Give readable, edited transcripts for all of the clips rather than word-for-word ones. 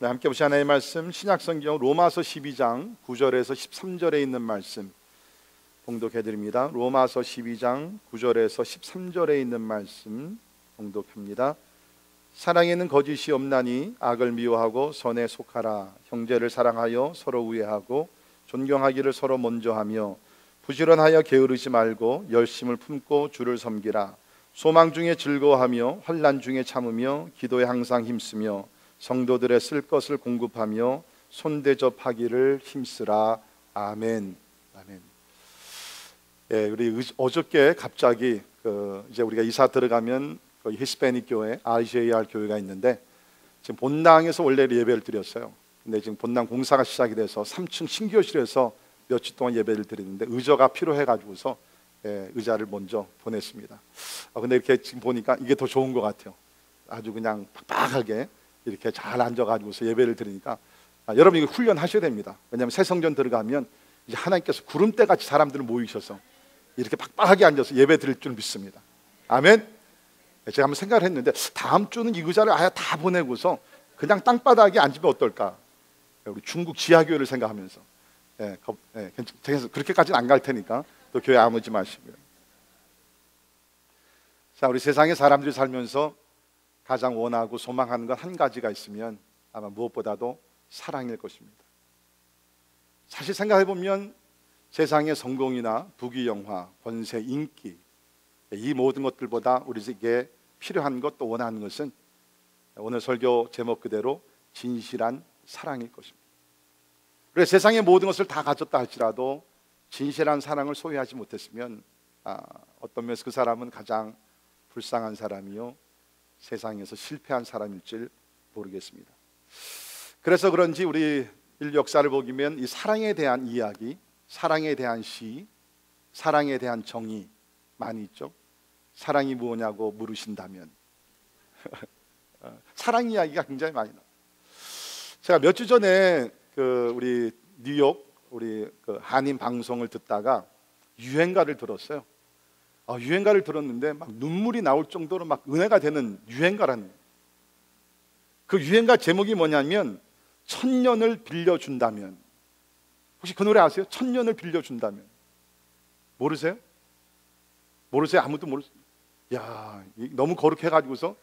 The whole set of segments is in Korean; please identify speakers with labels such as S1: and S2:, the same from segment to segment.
S1: 네, 함께 보시 하나의 말씀, 신약성경 로마서 12장 9절에서 13절에 있는 말씀 봉독해드립니다. 로마서 12장 9절에서 13절에 있는 말씀 봉독합니다. 사랑에는 거짓이 없나니 악을 미워하고 선에 속하라. 형제를 사랑하여 서로 우애하고 존경하기를 서로 먼저 하며 부지런하여 게으르지 말고 열심을 품고 주를 섬기라. 소망 중에 즐거워하며 환난 중에 참으며 기도에 항상 힘쓰며 성도들의 쓸 것을 공급하며 손대접하기를 힘쓰라. 아멘. 아멘. 예, 우리 어저께 갑자기 이제 우리가 이사 들어가면 히스패닉 교회 RJR 교회가 있는데 지금 본당에서 원래 예배를 드렸어요. 근데 지금 본당 공사가 시작이 돼서 3층 신교실에서 며칠 동안 예배를 드리는데 의자가 필요해가지고서 의자를 먼저 보냈습니다. 근데 이렇게 지금 보니까 이게 더 좋은 것 같아요. 아주 그냥 빡빡하게 이렇게 잘 앉아가지고서 예배를 드리니까 여러분 이거 훈련하셔야 됩니다. 왜냐하면 새 성전 들어가면 이제 하나님께서 구름대같이 사람들을 모이셔서 이렇게 빡빡하게 앉아서 예배 드릴 줄 믿습니다. 아멘. 제가 한번 생각을 했는데 다음 주는 이 의자를 아예 다 보내고서 그냥 땅바닥에 앉으면 어떨까? 우리 중국 지하교회를 생각하면서 괜찮아요. 그렇게까지는 안 갈 테니까 또 교회 안 오지 마시고요. 자, 우리 세상에 사람들이 살면서 가장 원하고 소망하는 건 한 가지가 있으면 아마 무엇보다도 사랑일 것입니다. 사실 생각해보면 세상의 성공이나 부귀영화, 권세, 인기 이 모든 것들보다 우리에게 필요한 것 또 원하는 것은 오늘 설교 제목 그대로 진실한 사랑일 것입니다. 그래서 세상의 모든 것을 다 가졌다 할지라도 진실한 사랑을 소유하지 못했으면 어떤 면에서 그 사람은 가장 불쌍한 사람이요 세상에서 실패한 사람일지 모르겠습니다. 그래서 그런지 우리 인류 역사를 보면 이 사랑에 대한 이야기, 사랑에 대한 시, 사랑에 대한 정의 많이 있죠. 사랑이 무엇냐고 물으신다면 사랑 이야기가 굉장히 많이 나와요. 제가 몇 주 전에 우리 뉴욕 우리 한인 방송을 듣다가 유행가를 들었어요. 유행가를 들었는데 막 눈물이 나올 정도로 막 은혜가 되는 유행가라는 거예요. 그 유행가 제목이 뭐냐면 천년을 빌려준다면. 혹시 그 노래 아세요? 천년을 빌려준다면. 모르세요? 모르세요? 아무도 모르세요? 야, 너무 거룩해가지고서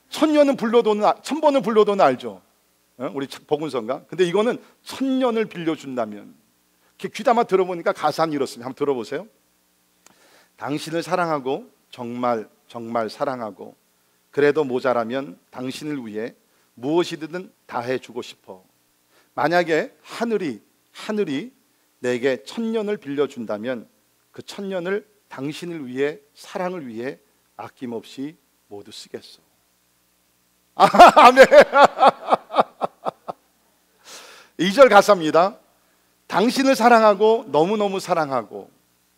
S1: 천년은 불러도는 1000번을 불러도는 알죠. 우리 복음성가. 근데 이거는 천년을 빌려준다면. 이렇게 귀담아 들어보니까 가사는 이렇습니다. 한번 들어보세요. 당신을 사랑하고 정말 사랑하고 그래도 모자라면 당신을 위해 무엇이든 다 해주고 싶어. 만약에 하늘이 내게 천년을 빌려준다면 그 천년을 당신을 위해 사랑을 위해 아낌없이 모두 쓰겠어. 아멘. 2절 가사입니다. 당신을 사랑하고 너무너무 사랑하고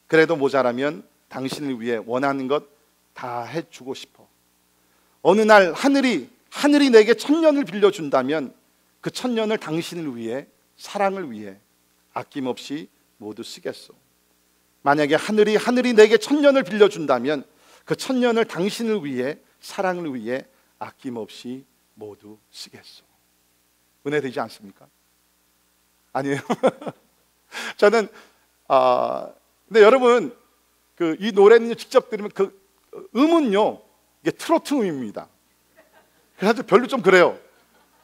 S1: 그래도 모자라면 당신을 위해 원하는 것 다 해주고 싶어. 어느 날 하늘이 내게 천년을 빌려준다면 그 천년을 당신을 위해 사랑을 위해 아낌없이 모두 쓰겠소. 만약에 하늘이 내게 천년을 빌려준다면 그 천년을 당신을 위해 사랑을 위해 아낌없이 모두 쓰겠소. 은혜 되지 않습니까? 아니에요. 저는 근데 여러분 이 노래는 직접 들으면 그 음은요 이게 트로트 음입니다. 그래서 별로 좀 그래요.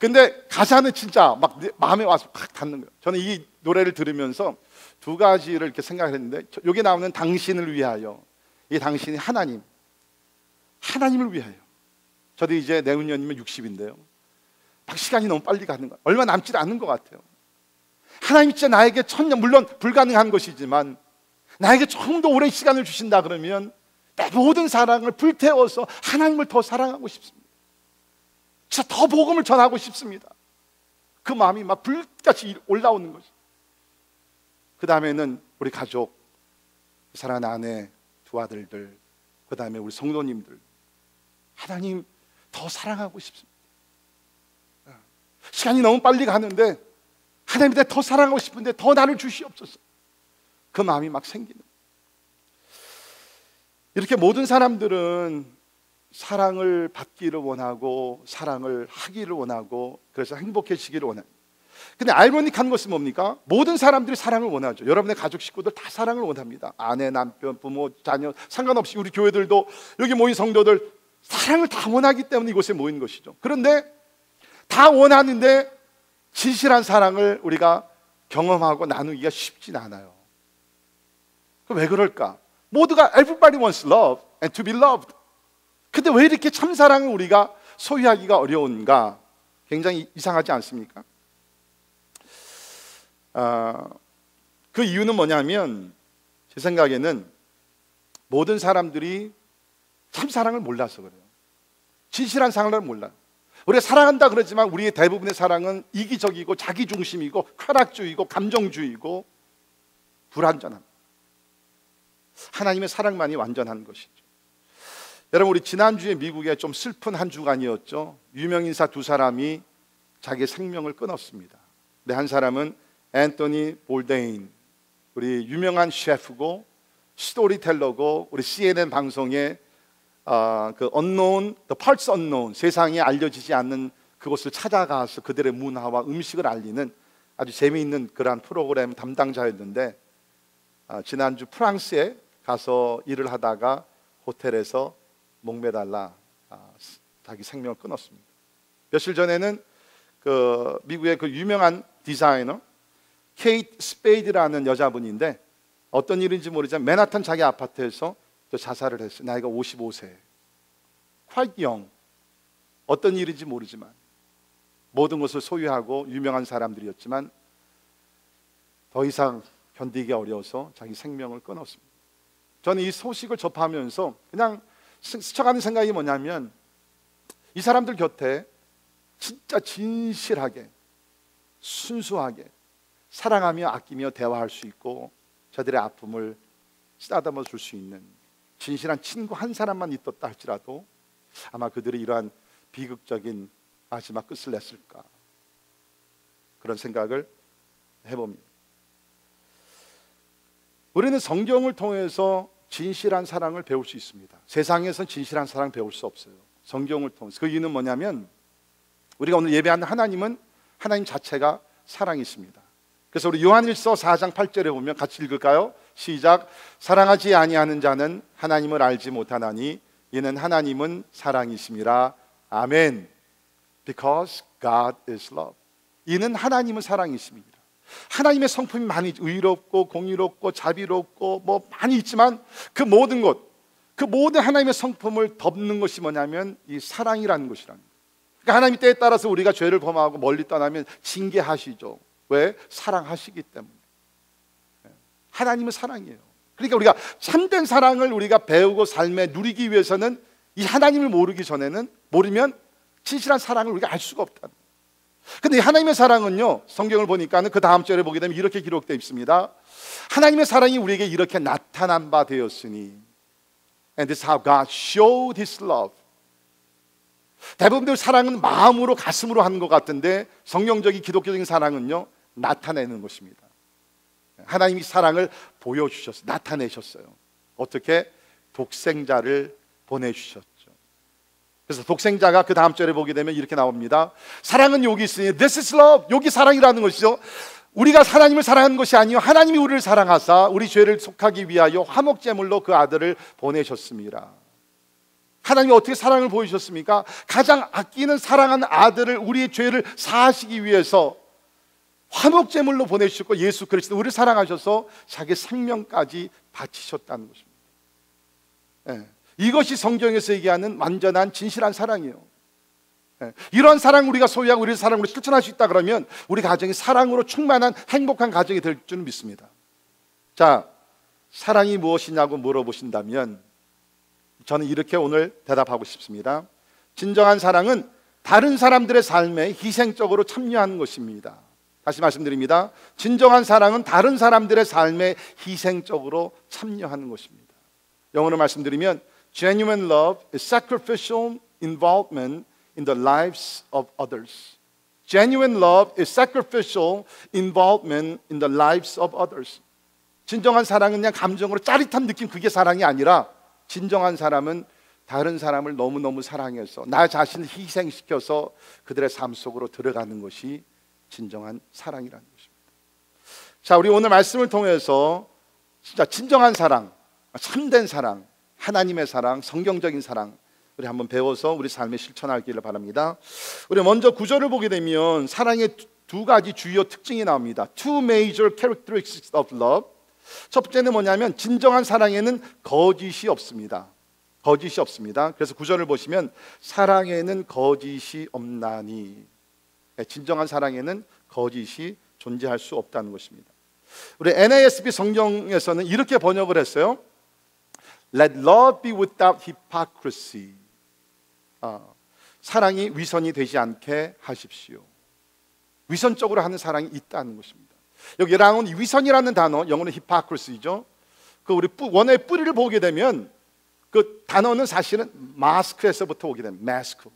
S1: 근데 가사는 진짜 막 마음에 와서 확 닿는 거예요. 저는 이 노래를 들으면서 두 가지를 이렇게 생각을 했는데 여기 나오는 당신을 위하여, 이 당신이 하나님을 위하여. 저도 이제 내후년이면 60인데요 막 시간이 너무 빨리 가는 거예요. 얼마 남지 않은 것 같아요. 하나님이 진짜 나에게 천년, 물론 불가능한 것이지만 나에게 좀 더 오랜 시간을 주신다 그러면 내 모든 사랑을 불태워서 하나님을 더 사랑하고 싶습니다. 진짜 더 복음을 전하고 싶습니다. 그 마음이 막 불같이 올라오는 거죠. 그 다음에는 우리 가족, 사랑하는 아내, 두 아들들, 그 다음에 우리 성도님들, 하나님 더 사랑하고 싶습니다. 시간이 너무 빨리 가는데 하나님 더 사랑하고 싶은데 더 나를 주시옵소서. 그 마음이 막 생기는. 이렇게 모든 사람들은 사랑을 받기를 원하고 사랑을 하기를 원하고 그래서 행복해지기를 원합니다. 근데 아이러니한 것은 뭡니까? 모든 사람들이 사랑을 원하죠. 여러분의 가족 식구들 다 사랑을 원합니다. 아내, 남편, 부모, 자녀 상관없이 우리 교회들도 여기 모인 성도들 사랑을 다 원하기 때문에 이곳에 모인 것이죠. 그런데 다 원하는데 진실한 사랑을 우리가 경험하고 나누기가 쉽진 않아요. 왜 그럴까? 모두가 everybody wants love and to be loved. 근데 왜 이렇게 참사랑을 우리가 소유하기가 어려운가? 굉장히 이상하지 않습니까? 그 이유는 뭐냐면 제 생각에는 모든 사람들이 참사랑을 몰라서 그래요. 진실한 사랑을 몰라요. 우리가 사랑한다 그러지만 우리의 대부분의 사랑은 이기적이고 자기중심이고 쾌락주의고 감정주의고 불완전합니다. 하나님의 사랑만이 완전한 것이죠. 여러분, 우리 지난주에 미국에 좀 슬픈 한 주간이었죠. 유명인사 두 사람이 자기의 생명을 끊었습니다. 근데 한 사람은 앤토니 볼데인, 우리 유명한 셰프고 스토리텔러고 우리 CNN 방송에 그 unknown, the parts unknown, 세상에 알려지지 않는 그곳을 찾아가서 그들의 문화와 음식을 알리는 아주 재미있는 그러한 프로그램 담당자였는데 지난주 프랑스에 가서 일을 하다가 호텔에서 목매달라 자기 생명을 끊었습니다. 며칠 전에는 그 미국의 그 유명한 디자이너 케이트 스페이드라는 여자분인데 어떤 일인지 모르지만 맨하탄 자기 아파트에서 또 자살을 했어요. 나이가 55세. quite young. 어떤 일인지 모르지만 모든 것을 소유하고 유명한 사람들이었지만 더 이상 견디기 어려워서 자기 생명을 끊었습니다. 저는 이 소식을 접하면서 그냥 스쳐가는 생각이 뭐냐면 이 사람들 곁에 진짜 진실하게 순수하게 사랑하며 아끼며 대화할 수 있고 저들의 아픔을 쓰다듬어 줄 수 있는 진실한 친구 한 사람만 있었다 할지라도 아마 그들이 이러한 비극적인 마지막 끝을 냈을까 그런 생각을 해봅니다. 우리는 성경을 통해서 진실한 사랑을 배울 수 있습니다. 세상에선 진실한 사랑 배울 수 없어요. 성경을 통해서. 그 이유는 뭐냐면 우리가 오늘 예배하는 하나님은 하나님 자체가 사랑이십니다. 그래서 우리 요한일서 4장 8절에 보면 같이 읽을까요? 시작. 사랑하지 아니하는 자는 하나님을 알지 못하나니 이는 하나님은 사랑이심이라. 아멘. Because God is love. 이는 하나님은 사랑이십니다. 하나님의 성품이 많이 의롭고 공의롭고 자비롭고 뭐 많이 있지만 그 모든 것, 그 모든 하나님의 성품을 덮는 것이 뭐냐면 이 사랑이라는 것이랍니다. 그러니까 하나님 때에 따라서 우리가 죄를 범하고 멀리 떠나면 징계하시죠. 왜? 사랑하시기 때문에. 하나님은 사랑이에요. 그러니까 우리가 참된 사랑을 우리가 배우고 삶에 누리기 위해서는 이 하나님을 모르면 진실한 사랑을 우리가 알 수가 없다. 근데 이 하나님의 사랑은요, 성경을 보니까는 그 다음 절에 보게 되면 이렇게 기록되어 있습니다. 하나님의 사랑이 우리에게 이렇게 나타난 바 되었으니, and this is how God showed His love. 대부분들 사랑은 마음으로 가슴으로 하는 것 같은데 성경적인 기독교적인 사랑은요, 나타내는 것입니다. 하나님이 사랑을 보여주셨어요. 나타내셨어요. 어떻게? 독생자를 보내주셨죠. 그래서 독생자가 그 다음 절에 보게 되면 이렇게 나옵니다. 사랑은 여기 있으니 This is love. 여기 사랑이라는 것이죠. 우리가 하나님을 사랑하는 것이 아니요 하나님이 우리를 사랑하사 우리 죄를 속하기 위하여 화목제물로 그 아들을 보내셨습니다. 하나님이 어떻게 사랑을 보여주셨습니까? 가장 아끼는 사랑하는 아들을 우리의 죄를 사하시기 위해서 화목제물로 보내주셨고 예수 그리스도 우리를 사랑하셔서 자기 생명까지 바치셨다는 것입니다. 네. 이것이 성경에서 얘기하는 완전한 진실한 사랑이에요. 네. 이런 사랑 우리가 소유하고 우리의 사랑으로 실천할 수 있다 그러면 우리 가정이 사랑으로 충만한 행복한 가정이 될 줄 믿습니다. 자, 사랑이 무엇이냐고 물어보신다면 저는 이렇게 오늘 대답하고 싶습니다. 진정한 사랑은 다른 사람들의 삶에 희생적으로 참여하는 것입니다. 다시 말씀드립니다. 진정한 사랑은 다른 사람들의 삶에 희생적으로 참여하는 것입니다. 영어로 말씀드리면 Genuine love is sacrificial involvement in the lives of others. Genuine love is sacrificial involvement in the lives of others. 진정한 사랑은 그냥 감정으로 짜릿한 느낌 그게 사랑이 아니라 진정한 사람은 다른 사람을 너무너무 사랑해서 나 자신을 희생시켜서 그들의 삶 속으로 들어가는 것이 진정한 사랑이라는 것입니다. 자, 우리 오늘 말씀을 통해서 진짜 진정한 사랑, 참된 사랑, 하나님의 사랑, 성경적인 사랑 우리 한번 배워서 우리 삶에 실천하기를 바랍니다. 우리 먼저 구절을 보게 되면 사랑의 두 가지 주요 특징이 나옵니다. Two major characteristics of love. 첫 번째는 뭐냐면 진정한 사랑에는 거짓이 없습니다. 거짓이 없습니다. 그래서 구절을 보시면 사랑에는 거짓이 없나니, 진정한 사랑에는 거짓이 존재할 수 없다는 것입니다. 우리 NASB 성경에서는 이렇게 번역을 했어요. Let love be without hypocrisy. 사랑이 위선이 되지 않게 하십시오. 위선적으로 하는 사랑이 있다는 것입니다. 여기 나온 위선이라는 단어, 영어는 hypocrisy죠. 그 우리 원어의 뿌리를 보게 되면 그 단어는 사실은 마스크에서부터 오게 됩니다. 마스크.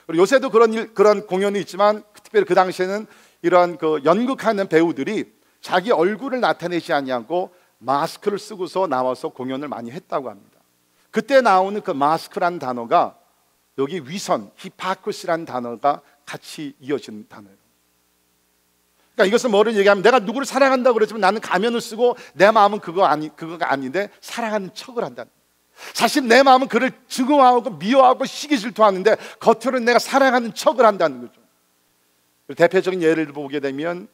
S1: 그리고 요새도 그런 공연이 있지만 특별히 그 당시에는 이런 그 연극하는 배우들이 자기 얼굴을 나타내지 않냐고 마스크를 쓰고서 나와서 공연을 많이 했다고 합니다. 그때 나오는 그 마스크라는 단어가 여기 위선, hypocrisy라는 단어가 같이 이어진 단어예요. 그러니까 이것은 뭐를 얘기하면 내가 누구를 사랑한다고 그러지만 나는 가면을 쓰고 내 마음은 그거가 아닌데 사랑하는 척을 한다는 거예요. 사실 내 마음은 그를 증오하고 미워하고 시기 질투하는데 겉으로는 내가 사랑하는 척을 한다는 거죠. 대표적인 예를 보게 되면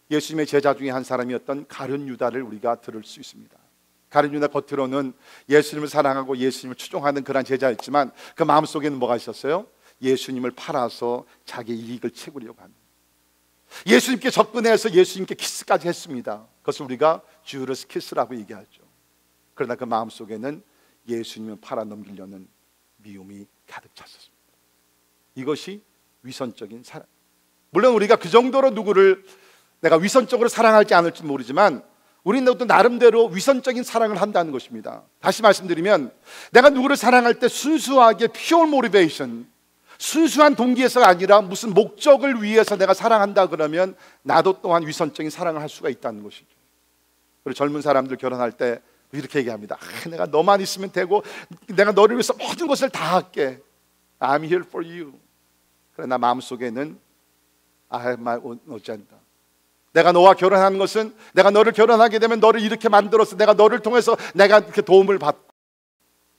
S1: 예수님의 제자 중에 한 사람이었던 가룟 유다를 우리가 들을 수 있습니다. 가룟 유다 겉으로는 예수님을 사랑하고 예수님을 추종하는 그런 제자였지만 그 마음속에는 뭐가 있었어요? 예수님을 팔아서 자기의 이익을 채우려고 하는, 예수님께 접근해서 예수님께 키스까지 했습니다. 그것을 우리가 주러스 키스라고 얘기하죠. 그러나 그 마음속에는 예수님을 팔아넘기려는 미움이 가득 찼었습니다. 이것이 위선적인 사랑. 물론 우리가 그 정도로 누구를 내가 위선적으로 사랑할지 않을지 모르지만 우리는 또 나름대로 위선적인 사랑을 한다는 것입니다. 다시 말씀드리면 내가 누구를 사랑할 때 순수하게 pure motivation, 순수한 동기에서가 아니라 무슨 목적을 위해서 내가 사랑한다 그러면 나도 또한 위선적인 사랑을 할 수가 있다는 것이죠. 우리 젊은 사람들 결혼할 때 이렇게 얘기합니다. 내가 너만 있으면 되고 내가 너를 위해서 모든 것을 다 할게. I'm here for you. 그러나 마음속에는 I have my own agenda. 내가 너와 결혼하는 것은 내가 너를 결혼하게 되면 너를 이렇게 만들어서 내가 너를 통해서 내가 이렇게 도움을 받고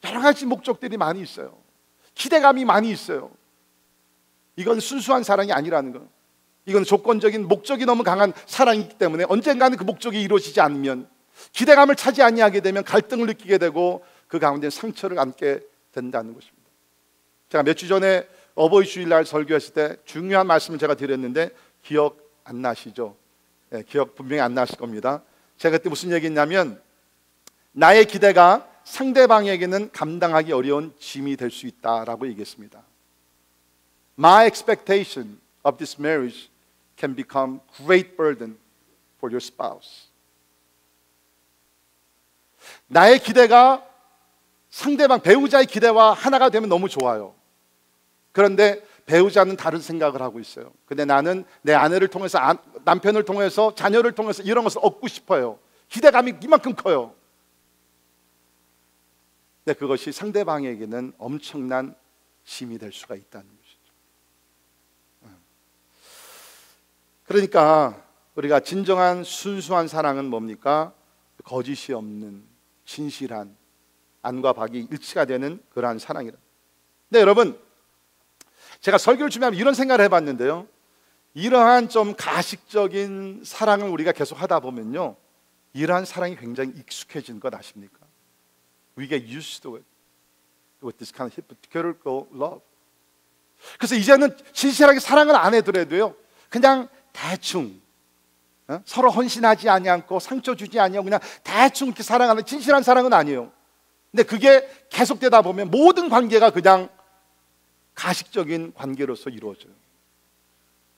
S1: 여러 가지 목적들이 많이 있어요. 기대감이 많이 있어요. 이건 순수한 사랑이 아니라는 거. 이건 조건적인 목적이 너무 강한 사랑이기 때문에 언젠가는 그 목적이 이루어지지 않으면 기대감을 차지 아니하게 되면 갈등을 느끼게 되고 그 가운데 상처를 안게 된다는 것입니다. 제가 몇 주 전에 어버이 주일날 설교했을 때 중요한 말씀을 제가 드렸는데 기억 안 나시죠? 네, 기억 분명히 안 나실 겁니다. 제가 그때 무슨 얘기했냐면 나의 기대가 상대방에게는 감당하기 어려운 짐이 될 수 있다라고 얘기했습니다. My expectation of this marriage can become great burden for your spouse. 나의 기대가 상대방 배우자의 기대와 하나가 되면 너무 좋아요. 그런데 배우자는 다른 생각을 하고 있어요. 근데 나는 내 아내를 통해서 남편을 통해서 자녀를 통해서 이런 것을 얻고 싶어요. 기대감이 이만큼 커요. 근데 그것이 상대방에게는 엄청난 짐이 될 수가 있다는 것이죠. 그러니까 우리가 진정한 순수한 사랑은 뭡니까? 거짓이 없는 진실한 안과 박이 일치가 되는 그러한 사랑이라. 근데 여러분 제가 설교를 준비하면 이런 생각을 해봤는데요. 이러한 좀 가식적인 사랑을 우리가 계속 하다 보면요, 이러한 사랑이 굉장히 익숙해진 것 아십니까? We get used to it with this kind of hypocritical love. 그래서 이제는 진실하게 사랑을 안 해더라도요, 그냥 대충 서로 헌신하지 아니하고 상처 주지 아니하고 그냥 대충 이렇게 사랑하는 진실한 사랑은 아니에요. 근데 그게 계속되다 보면 모든 관계가 그냥 가식적인 관계로서 이루어져요.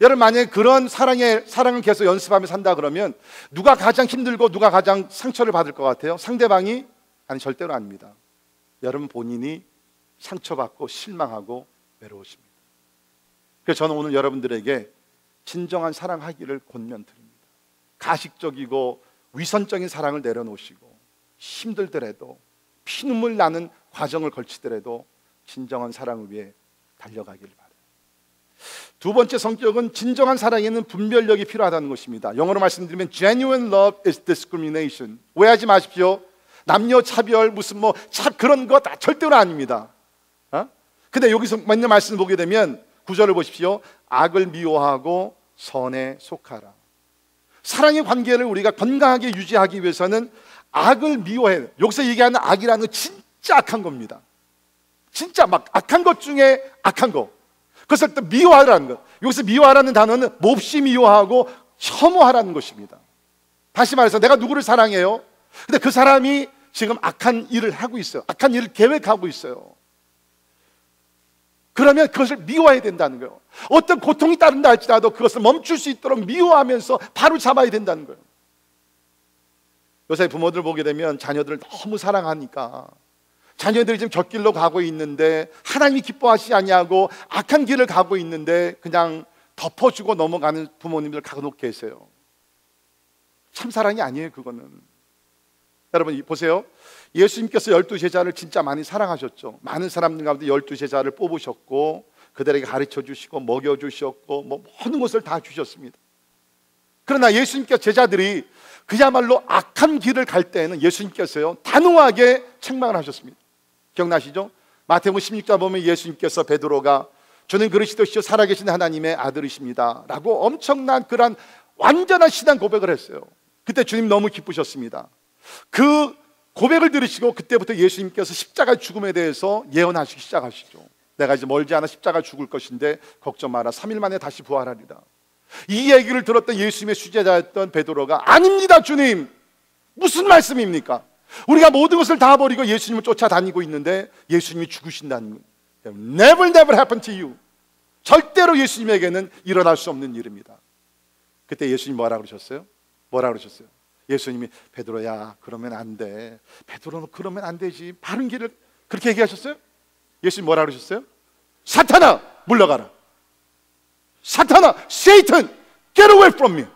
S1: 여러분 만약에 그런 사랑을 계속 연습하며 산다 그러면 누가 가장 힘들고 누가 가장 상처를 받을 것 같아요? 상대방이? 아니, 절대로 아닙니다. 여러분 본인이 상처받고 실망하고 외로우십니다. 그래서 저는 오늘 여러분들에게 진정한 사랑하기를 권면드립니다. 가식적이고 위선적인 사랑을 내려놓으시고 힘들더라도 피눈물 나는 과정을 걸치더라도 진정한 사랑을 위해 달려가기를 바라요. 두 번째 성격은 진정한 사랑에는 분별력이 필요하다는 것입니다. 영어로 말씀드리면 genuine love is discrimination. 오해하지 마십시오. 남녀 차별 무슨 그런 거 다 절대로 아닙니다. 근데 여기서 맞는 말씀을 보게 되면 구절을 보십시오. 악을 미워하고 선에 속하라. 사랑의 관계를 우리가 건강하게 유지하기 위해서는 악을 미워해요. 여기서 얘기하는 악이라는 건 진짜 악한 겁니다. 진짜 막 악한 것 중에 악한 거. 그것을 또 미워하라는 것. 여기서 미워하라는 단어는 몹시 미워하고 혐오하라는 것입니다. 다시 말해서 내가 누구를 사랑해요? 근데 그 사람이 지금 악한 일을 하고 있어요. 악한 일을 계획하고 있어요. 그러면 그것을 미워해야 된다는 거예요. 어떤 고통이 따른다 할지라도 그것을 멈출 수 있도록 미워하면서 바로 잡아야 된다는 거예요. 요새 부모들 보게 되면 자녀들을 너무 사랑하니까 자녀들이 지금 곁길로 가고 있는데 하나님이 기뻐하시지 아니하고 악한 길을 가고 있는데 그냥 덮어주고 넘어가는 부모님들 간혹 계세요. 참 사랑이 아니에요. 그거는. 여러분 보세요. 예수님께서 12제자를 진짜 많이 사랑하셨죠. 많은 사람들 가운데 12제자를 뽑으셨고 그들에게 가르쳐 주시고 먹여 주셨고 모든 것을 다 주셨습니다. 그러나 예수님께서 제자들이 그야말로 악한 길을 갈 때에는 예수님께서요 단호하게 책망을 하셨습니다. 기억나시죠? 마태복음 16장 보면 예수님께서 베드로가 주는 그리스도시요 살아계신 하나님의 아들이십니다 라고 엄청난 그런 완전한 신앙 고백을 했어요. 그때 주님 너무 기쁘셨습니다. 그 고백을 들으시고 그때부터 예수님께서 십자가 죽음에 대해서 예언하시기 시작하시죠. 내가 이제 멀지 않아 십자가 죽을 것인데 걱정 마라 3일 만에 다시 부활하리라. 이 얘기를 들었던 예수님의 수제자였던 베드로가 아닙니다 주님, 무슨 말씀입니까? 우리가 모든 것을 다 버리고 예수님을 쫓아다니고 있는데 예수님이 죽으신다는 거예요. Never happen to you. 절대로 예수님에게는 일어날 수 없는 일입니다. 그때 예수님 뭐라 그러셨어요? 예수님이 베드로야 그러면 안 돼. 베드로는 그러면 안 되지. 바른 길을 그렇게 얘기하셨어요? 예수님 뭐라 그러셨어요? 사탄아 물러가라. 사탄아 Satan get away from me.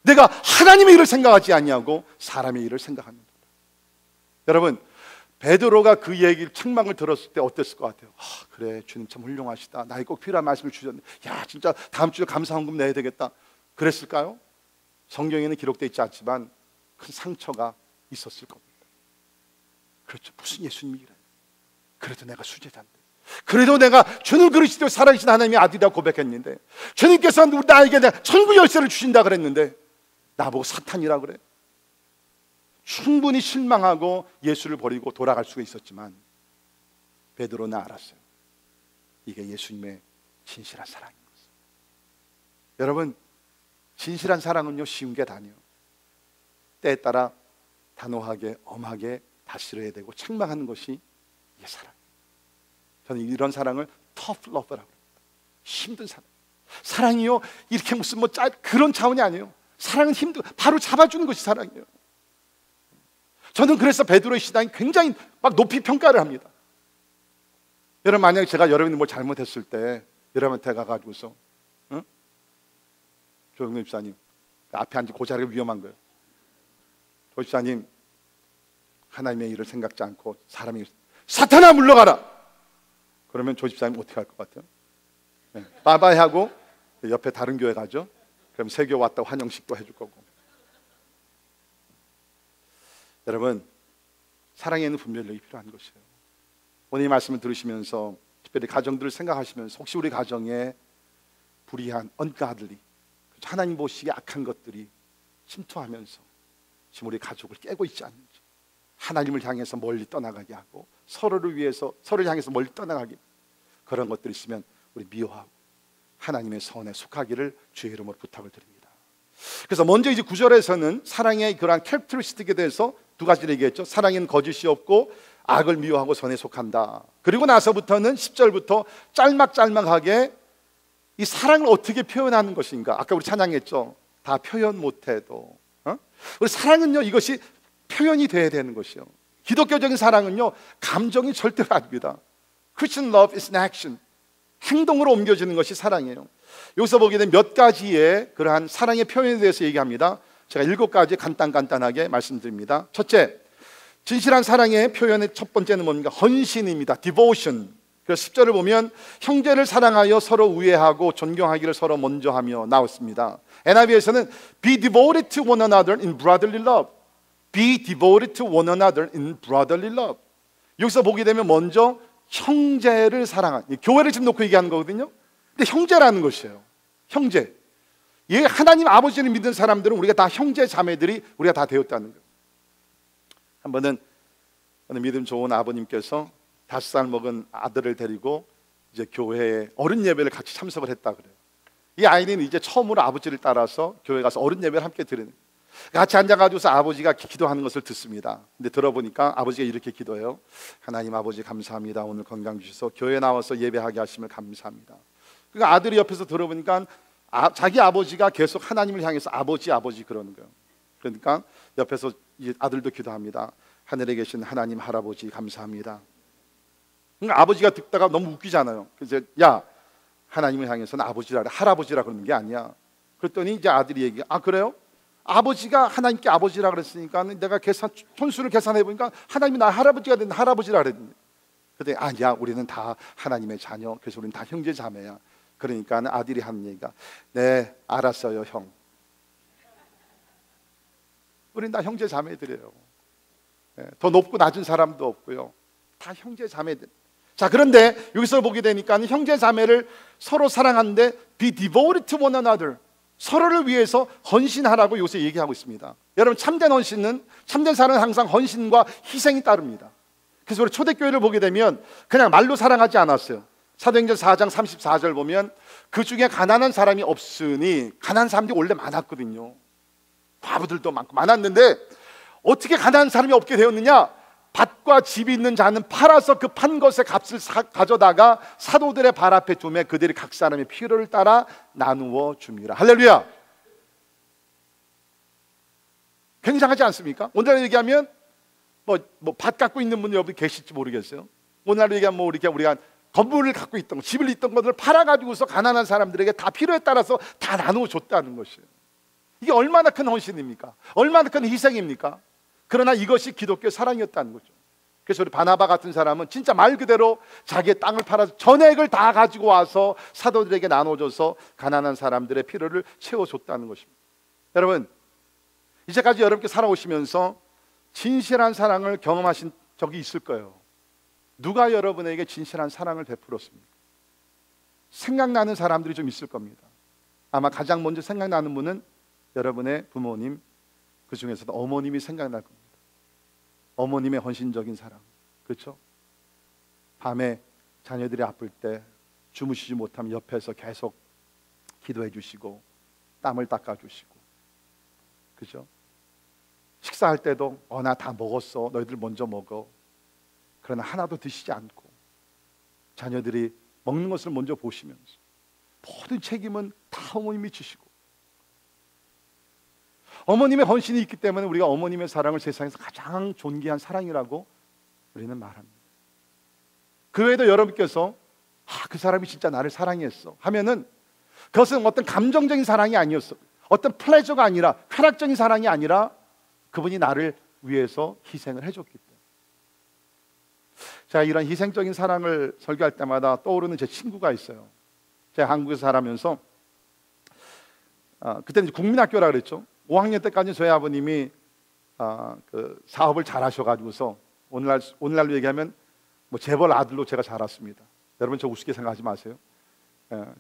S1: 내가 하나님의 일을 생각하지 않냐고 사람의 일을 생각합니다. 여러분 베드로가 그 얘기를 책망을 들었을 때 어땠을 것 같아요? 그래 주님 참 훌륭하시다. 나에게 꼭 필요한 말씀을 주셨네. 야 진짜 다음 주에 감사헌금 내야 되겠다. 그랬을까요? 성경에는 기록되어 있지 않지만 큰 상처가 있었을 겁니다. 그렇죠. 무슨 예수님이 그래. 그래도 내가 수제자인데, 그래도 내가 주는 그리스도 살아계신 하나님의 아들이라고 고백했는데, 주님께서 나에게 천국 열쇠를 주신다 그랬는데 나보고 사탄이라 그래. 충분히 실망하고 예수를 버리고 돌아갈 수가 있었지만 베드로는 알았어요. 이게 예수님의 진실한 사랑인 것을. 여러분 진실한 사랑은요 쉬운 게 아니에요. 때에 따라 단호하게 엄하게 다스려야 되고 책망하는 것이 이게 사랑이에요. 저는 이런 사랑을 tough love라고 합니다. 힘든 사랑. 사랑이요 이렇게 무슨 그런 차원이 아니에요. 사랑은 바로 잡아주는 것이 사랑이에요. 저는 그래서 베드로의 신앙이 굉장히 막 높이 평가를 합니다. 여러분 만약에 제가 여러분이 뭘 잘못했을 때 여러분한테 가가지고서 조영래 집사님 앞에 앉은 그 자리가 위험한 거예요. 조 집사님 하나님의 일을 생각지 않고 사람이 사탄아 물러가라. 그러면 조 집사님 어떻게 할 것 같아요? 빠바이 하고 옆에 다른 교회 가죠. 그럼 세교 왔다고 환영식도 해줄 거고. 여러분 사랑에는 분별력이 필요한 것이에요. 오늘 이 말씀을 들으시면서 특별히 가정들을 생각하시면서 혹시 우리 가정에 불의한 언가들이 하나님 보시기에 악한 것들이 침투하면서 지금 우리 가족을 깨고 있지 않는지, 하나님을 향해서 멀리 떠나가게 하고 서로를 향해서 멀리 떠나가게, 그런 것들이 있으면 우리 미워하고 하나님의 선에 속하기를 주의 이름으로 부탁을 드립니다. 그래서 먼저 이제 9절에서는 사랑의 그러한 캐릭터리스틱에 대해서 두 가지를 얘기했죠. 사랑에는 거짓이 없고 악을 미워하고 선에 속한다. 그리고 나서부터는 10절부터 짤막짤막하게 이 사랑을 어떻게 표현하는 것인가. 아까 우리 찬양했죠. 다 표현 못해도 우리 사랑은요 이것이 표현이 돼야 되는 것이요. 기독교적인 사랑은요 감정이 절대로 아닙니다. Christian love is an action. 행동으로 옮겨지는 것이 사랑이에요. 여기서 보게 되면 몇 가지의 그러한 사랑의 표현에 대해서 얘기합니다. 제가 7가지 간단하게 말씀드립니다. 첫째, 진실한 사랑의 표현의 첫 번째는 뭡니까? 헌신입니다. devotion. 그래서 10절을 보면 형제를 사랑하여 서로 우애하고 존경하기를 서로 먼저 하며 나왔습니다. NIV에서는 be devoted to one another in brotherly love. be devoted to one another in brotherly love. 여기서 보게 되면 먼저 형제를 사랑하는, 교회를 지금 놓고 얘기하는 거거든요. 근데 형제라는 것이에요. 형제. 예, 하나님 아버지를 믿는 사람들은 우리가 다 형제 자매들이 우리가 다 되었다는 거예요. 한 번은 어느 믿음 좋은 아버님께서 5살 먹은 아들을 데리고 이제 교회에 어른 예배를 같이 참석을 했다 그래요. 이 아이는 이제 처음으로 아버지를 따라서 교회 가서 어른 예배를 함께 드리는 거예요. 같이 앉아가지고서 아버지가 기도하는 것을 듣습니다. 근데 들어보니까 아버지가 이렇게 기도해요. 하나님 아버지 감사합니다. 오늘 건강 주셔서 교회에 나와서 예배하게 하심을 감사합니다. 그러니까 아들이 옆에서 들어보니까 자기 아버지가 계속 하나님을 향해서 아버지 아버지 그러는 거예요. 그러니까 옆에서 이 아들도 기도합니다. 하늘에 계신 하나님 할아버지 감사합니다. 그러니까 아버지가 듣다가 너무 웃기잖아요. 그래서 야, 하나님을 향해서는 아버지라 그래, 할아버지라 그러는 게 아니야. 그랬더니 이제 아들이 얘기해. 아 그래요? 아버지가 하나님께 아버지라 그랬으니까 내가 손수를 계산해 보니까 하나님이 나 할아버지가 된 할아버지라 그랬는데, 그때 아니야, 우리는 다 하나님의 자녀, 그래서 우리는 다 형제 자매야. 그러니까 아들이 하는 얘기가 네 알았어요 형. 우리는 다 형제 자매들이에요. 더 높고 낮은 사람도 없고요. 다 형제 자매들. 자, 그런데 여기서 보게 되니까 형제 자매를 서로 사랑하는데 be devoted to one another. 서로를 위해서 헌신하라고 요새 얘기하고 있습니다. 여러분, 참된 헌신은, 참된 사랑은 항상 헌신과 희생이 따릅니다. 그래서 우리 초대교회를 보게 되면 그냥 말로 사랑하지 않았어요. 사도행전 4장 34절 보면 그 중에 가난한 사람이 없으니, 가난한 사람들이 원래 많았거든요. 과부들도 많고 많았는데 어떻게 가난한 사람이 없게 되었느냐? 밭과 집이 있는 자는 팔아서 그 판 것의 값을 가져다가 사도들의 발 앞에 두매 그들이 각 사람의 필요를 따라 나누어 줍니다. 할렐루야. 굉장하지 않습니까? 오늘날 얘기하면 밭 갖고 있는 분 여러분 계실지 모르겠어요. 오늘날 얘기하면 이렇게 우리가 건물을 갖고 있던 거, 집을 있던 것들을 팔아가지고서 가난한 사람들에게 다 필요에 따라서 다 나누어 줬다는 것이에요. 이게 얼마나 큰 헌신입니까? 얼마나 큰 희생입니까? 그러나 이것이 기독교 사랑이었다는 거죠. 그래서 우리 바나바 같은 사람은 진짜 말 그대로 자기의 땅을 팔아서 전액을 다 가지고 와서 사도들에게 나눠줘서 가난한 사람들의 필요를 채워줬다는 것입니다. 여러분, 이제까지 여러분께 살아오시면서 진실한 사랑을 경험하신 적이 있을 거예요. 누가 여러분에게 진실한 사랑을 베풀었습니까? 생각나는 사람들이 좀 있을 겁니다. 아마 가장 먼저 생각나는 분은 여러분의 부모님, 그 중에서도 어머님이 생각날 겁니다. 어머님의 헌신적인 사랑, 그렇죠? 밤에 자녀들이 아플 때 주무시지 못하면 옆에서 계속 기도해 주시고 땀을 닦아 주시고, 그렇죠? 식사할 때도 나 다 먹었어, 너희들 먼저 먹어. 그러나 하나도 드시지 않고 자녀들이 먹는 것을 먼저 보시면서 모든 책임은 다 어머님이 지시고, 어머님의 헌신이 있기 때문에 우리가 어머님의 사랑을 세상에서 가장 존귀한 사랑이라고 우리는 말합니다. 그 외에도 여러분께서 그 사람이 진짜 나를 사랑했어 하면은 그것은 어떤 감정적인 사랑이 아니었어, 어떤 플레저가 아니라, 쾌락적인 사랑이 아니라 그분이 나를 위해서 희생을 해줬기 때문에. 제가 이런 희생적인 사랑을 설교할 때마다 떠오르는 제 친구가 있어요. 제가 한국에서 살면서 그때는 국민학교라 그랬죠. 5학년 때까지 저희 아버님이 그 사업을 잘 하셔가지고서 오늘날로 얘기하면 재벌 아들로 제가 자랐습니다. 여러분 저 우습게 생각하지 마세요.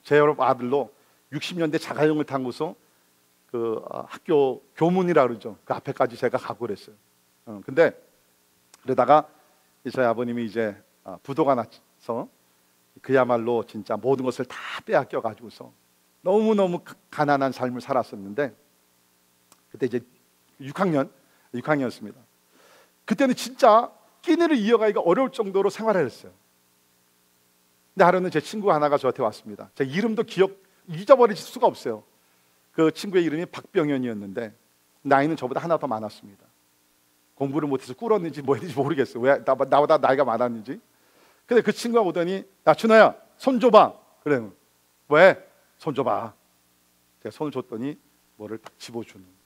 S1: 제 아들로 60년대 자가용을 타고서 그 학교 교문이라 그러죠. 그 앞에까지 제가 가고 그랬어요. 근데 그러다가 저희 아버님이 이제 부도가 나서 그야말로 진짜 모든 것을 다 빼앗겨 가지고서 너무너무 가난한 삶을 살았었는데, 그때 이제 6학년이었습니다. 그때는 진짜 끼니를 이어가기가 어려울 정도로 생활을 했어요. 근데 하루는 제 친구 하나가 저한테 왔습니다. 제 이름도 잊어버릴 수가 없어요. 그 친구의 이름이 박병현이었는데 나이는 저보다 하나 더 많았습니다. 공부를 못해서 꿇었는지 뭐 했는지 모르겠어요. 왜 나보다 나이가 많았는지. 근데 그 친구가 오더니 야 준호야 손 줘봐. 그래. 왜? 손 줘봐. 제가 손을 줬더니 뭐를 딱 집어주는.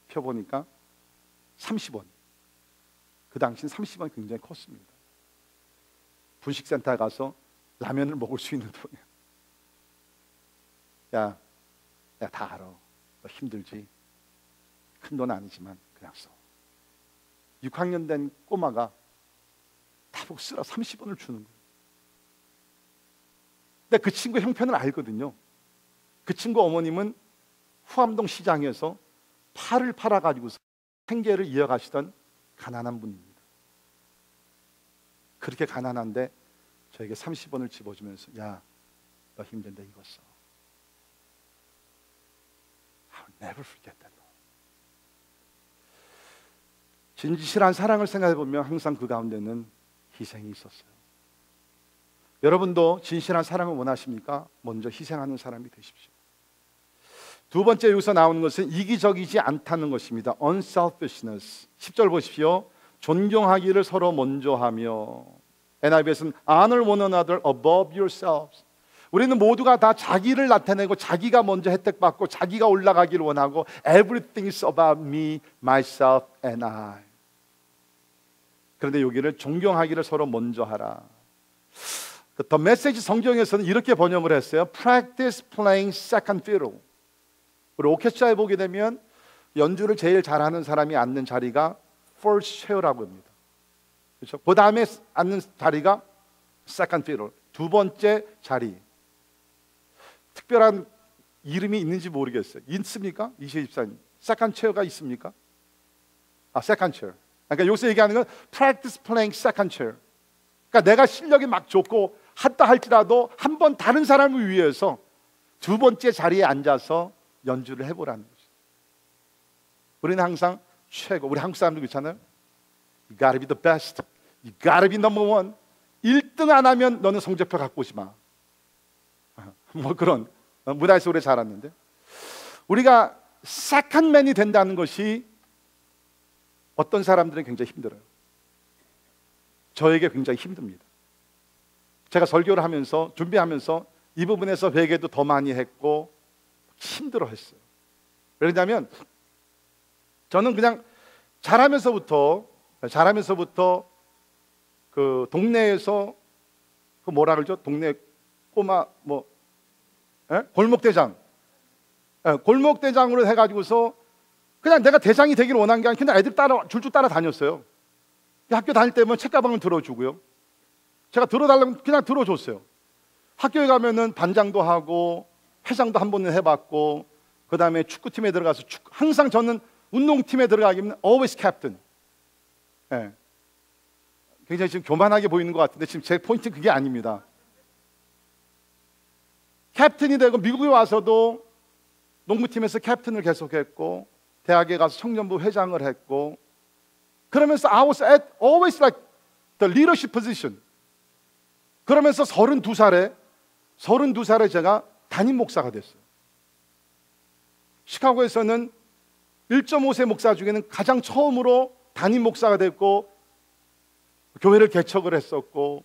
S1: 펴보니까 30원. 그 당시 30원 굉장히 컸습니다. 분식센터에 가서 라면을 먹을 수 있는 돈이야. 야, 내가 다 알아. 너 힘들지. 큰 돈 아니지만 그냥 써. 6학년 된 꼬마가 다복 쓰라 30원을 주는 거예요. 근데 그 친구 형편을 알거든요. 그 친구 어머님은 후암동 시장에서 파를 팔아가지고 생계를 이어가시던 가난한 분입니다. 그렇게 가난한데 저에게 30원을 집어주면서 야, 너 힘든데 이거 써. I'll never forget that. 진실한 사랑을 생각해 보면 항상 그 가운데는 희생이 있었어요. 여러분도 진실한 사랑을 원하십니까? 먼저 희생하는 사람이 되십시오. 두 번째 여기서 나오는 것은 이기적이지 않다는 것입니다. unselfishness. 10절 보십시오. 존경하기를 서로 먼저 하며, NIV에서는 honor one another above yourselves. 우리는 모두가 다 자기를 나타내고 자기가 먼저 혜택받고 자기가 올라가기를 원하고 everything is about me, myself and I. 그런데 여기를 존경하기를 서로 먼저 하라. 더 메시지 성경에서는 이렇게 번역을 했어요. Practice playing second fiddle. 우리 오케스트라에 보게 되면 연주를 제일 잘하는 사람이 앉는 자리가 first chair라고 합니다. 그렇죠? 그 다음에 앉는 자리가 second fiddle, 두 번째 자리. 특별한 이름이 있는지 모르겠어요. 있습니까? 이시혜 집사님, second chair가 있습니까? second chair. 그러니까 여기서 얘기하는 건 practice playing second chair. 그러니까 내가 실력이 막 좋고 한다 할지라도 한 번 다른 사람을 위해서 두 번째 자리에 앉아서 연주를 해보라는 거죠. 우리는 항상 최고, 우리 한국 사람들 그렇잖아요. You gotta be the best. You gotta be number one. 1등 안 하면 너는 성적표 갖고 오지 마. 뭐 그런 문화에서 오래 자랐는데, 우리가 secondman이 된다는 것이 어떤 사람들은 굉장히 힘들어요. 저에게 굉장히 힘듭니다. 제가 설교를 하면서 준비하면서 이 부분에서 회개도 더 많이 했고 힘들어했어요. 왜냐하면 저는 그냥 자라면서부터 그 동네에서 그 뭐라 그러죠? 동네 꼬마 골목대장, 골목대장으로 해가지고서 그냥 내가 대장이 되기를 원한 게 아니라 그냥 애들 따라 줄줄 따라 다녔어요. 학교 다닐 때면 책가방을 들어주고요. 제가 들어달라고 그냥 들어줬어요. 학교에 가면은 반장도 하고 회장도 한 번은 해봤고, 그 다음에 축구팀에 들어가서 항상 저는 운동팀에 들어가기면 always captain. 네. 굉장히 지금 교만하게 보이는 것 같은데 지금 제 포인트는 그게 아닙니다. 캡틴이 되고 미국에 와서도 농구팀에서 캡틴을 계속했고, 대학에 가서 청년부 회장을 했고, 그러면서 I was always like the leadership position. 그러면서 32살에 제가 담임 목사가 됐어요. 시카고에서는 1.5세 목사 중에는 가장 처음으로 담임 목사가 됐고 교회를 개척을 했었고,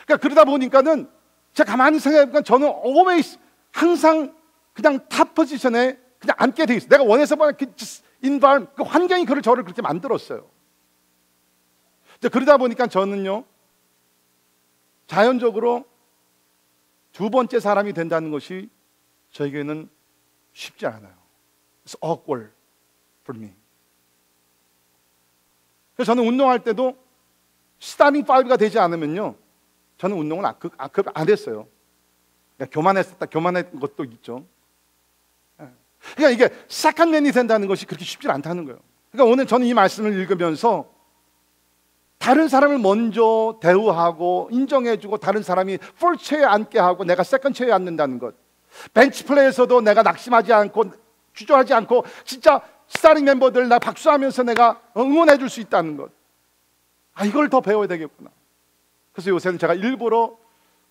S1: 그러니까 그러다 보니까는 제가 가만히 생각해보니까 저는 always 항상 그냥 탑 포지션에 그냥 앉게 돼 있어요. 내가 원해서 그 환경이 저를 그렇게 만들었어요. 그러다 보니까 저는요, 자연적으로 두 번째 사람이 된다는 것이 저에게는 쉽지 않아요. It's awkward for me. 그래서 저는 운동할 때도 스타팅 5가 되지 않으면요, 저는 운동을 안 했어요. 교만한 것도 있죠. 그러니까 이게 세컨맨이 된다는 것이 그렇게 쉽지 않다는 거예요. 그러니까 오늘 저는 이 말씀을 읽으면서 다른 사람을 먼저 대우하고 인정해주고 다른 사람이 first chair에 앉게 하고 내가 second chair에 앉는다는 것, 벤치 플레이에서도 내가 낙심하지 않고 주저하지 않고 진짜 스타팅 멤버들 나 박수하면서 내가 응원해 줄 수 있다는 것, 이걸 더 배워야 되겠구나. 그래서 요새는 제가 일부러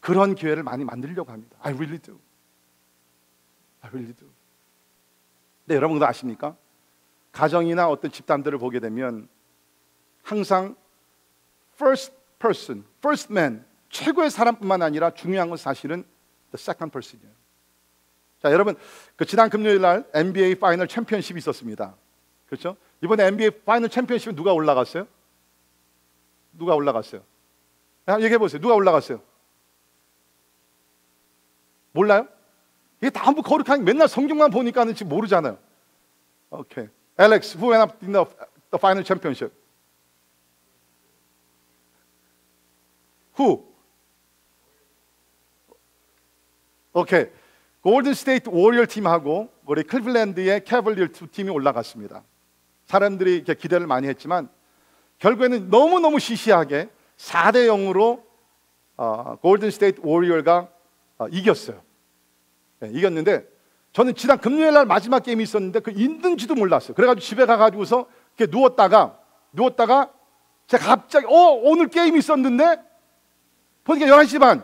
S1: 그런 기회를 많이 만들려고 합니다. I really do. 근데 여러분도 아십니까? 가정이나 어떤 집단들을 보게 되면 항상 first person, first man, 최고의 사람뿐만 아니라 중요한 건 사실은 the second person이에요. 자, 여러분, 그 지난 금요일 날 NBA 파이널 챔피언십이 있었습니다. 그렇죠? 이번에 NBA 파이널 챔피언십에 누가 올라갔어요? 누가 올라갔어요? 얘기해 보세요. 누가 올라갔어요? 몰라요? 이게 다 한번 거룩한 맨날 성경만 보니까는 지금 모르잖아요. 오케이. Alex, who went up in the final championship? Who? 오케이. 골든 스테이트 워리어 팀하고 우리 클리블랜드의 캐벌리어 두 팀이 올라갔습니다. 사람들이 이렇게 기대를 많이 했지만 결국에는 너무너무 시시하게 4대 0으로 골든 스테이트 워리어가 이겼어요. 네, 이겼는데 저는 지난 금요일 날 마지막 게임이 있었는데 그 있는지도 몰랐어요. 그래가지고 집에 가가지고서 이렇게 누웠다가 제가 갑자기 오늘 게임이 있었는데 보니까 11시 반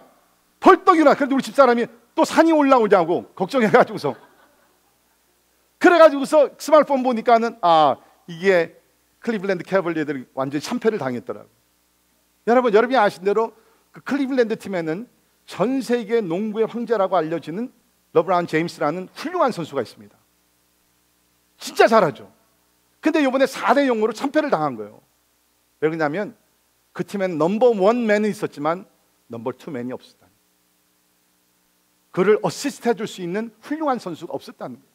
S1: 벌떡 일어나. 그래도 우리 집사람이 또 산이 올라오냐고 걱정해가지고서 그래가지고서 스마트폰 보니까는 이게 클리블랜드 캐벌리어들이 완전히 참패를 당했더라고요. 여러분이 아신 대로 그 클리블랜드 팀에는 전 세계 농구의 황제라고 알려지는 러브론 제임스라는 훌륭한 선수가 있습니다. 진짜 잘하죠. 근데 이번에 4대 0으로 참패를 당한 거예요. 왜 그러냐면 그 팀에는 넘버 1맨은 있었지만 넘버 2맨이 없었다. 그를 어시스트 해줄 수 있는 훌륭한 선수가 없었다는 거예요.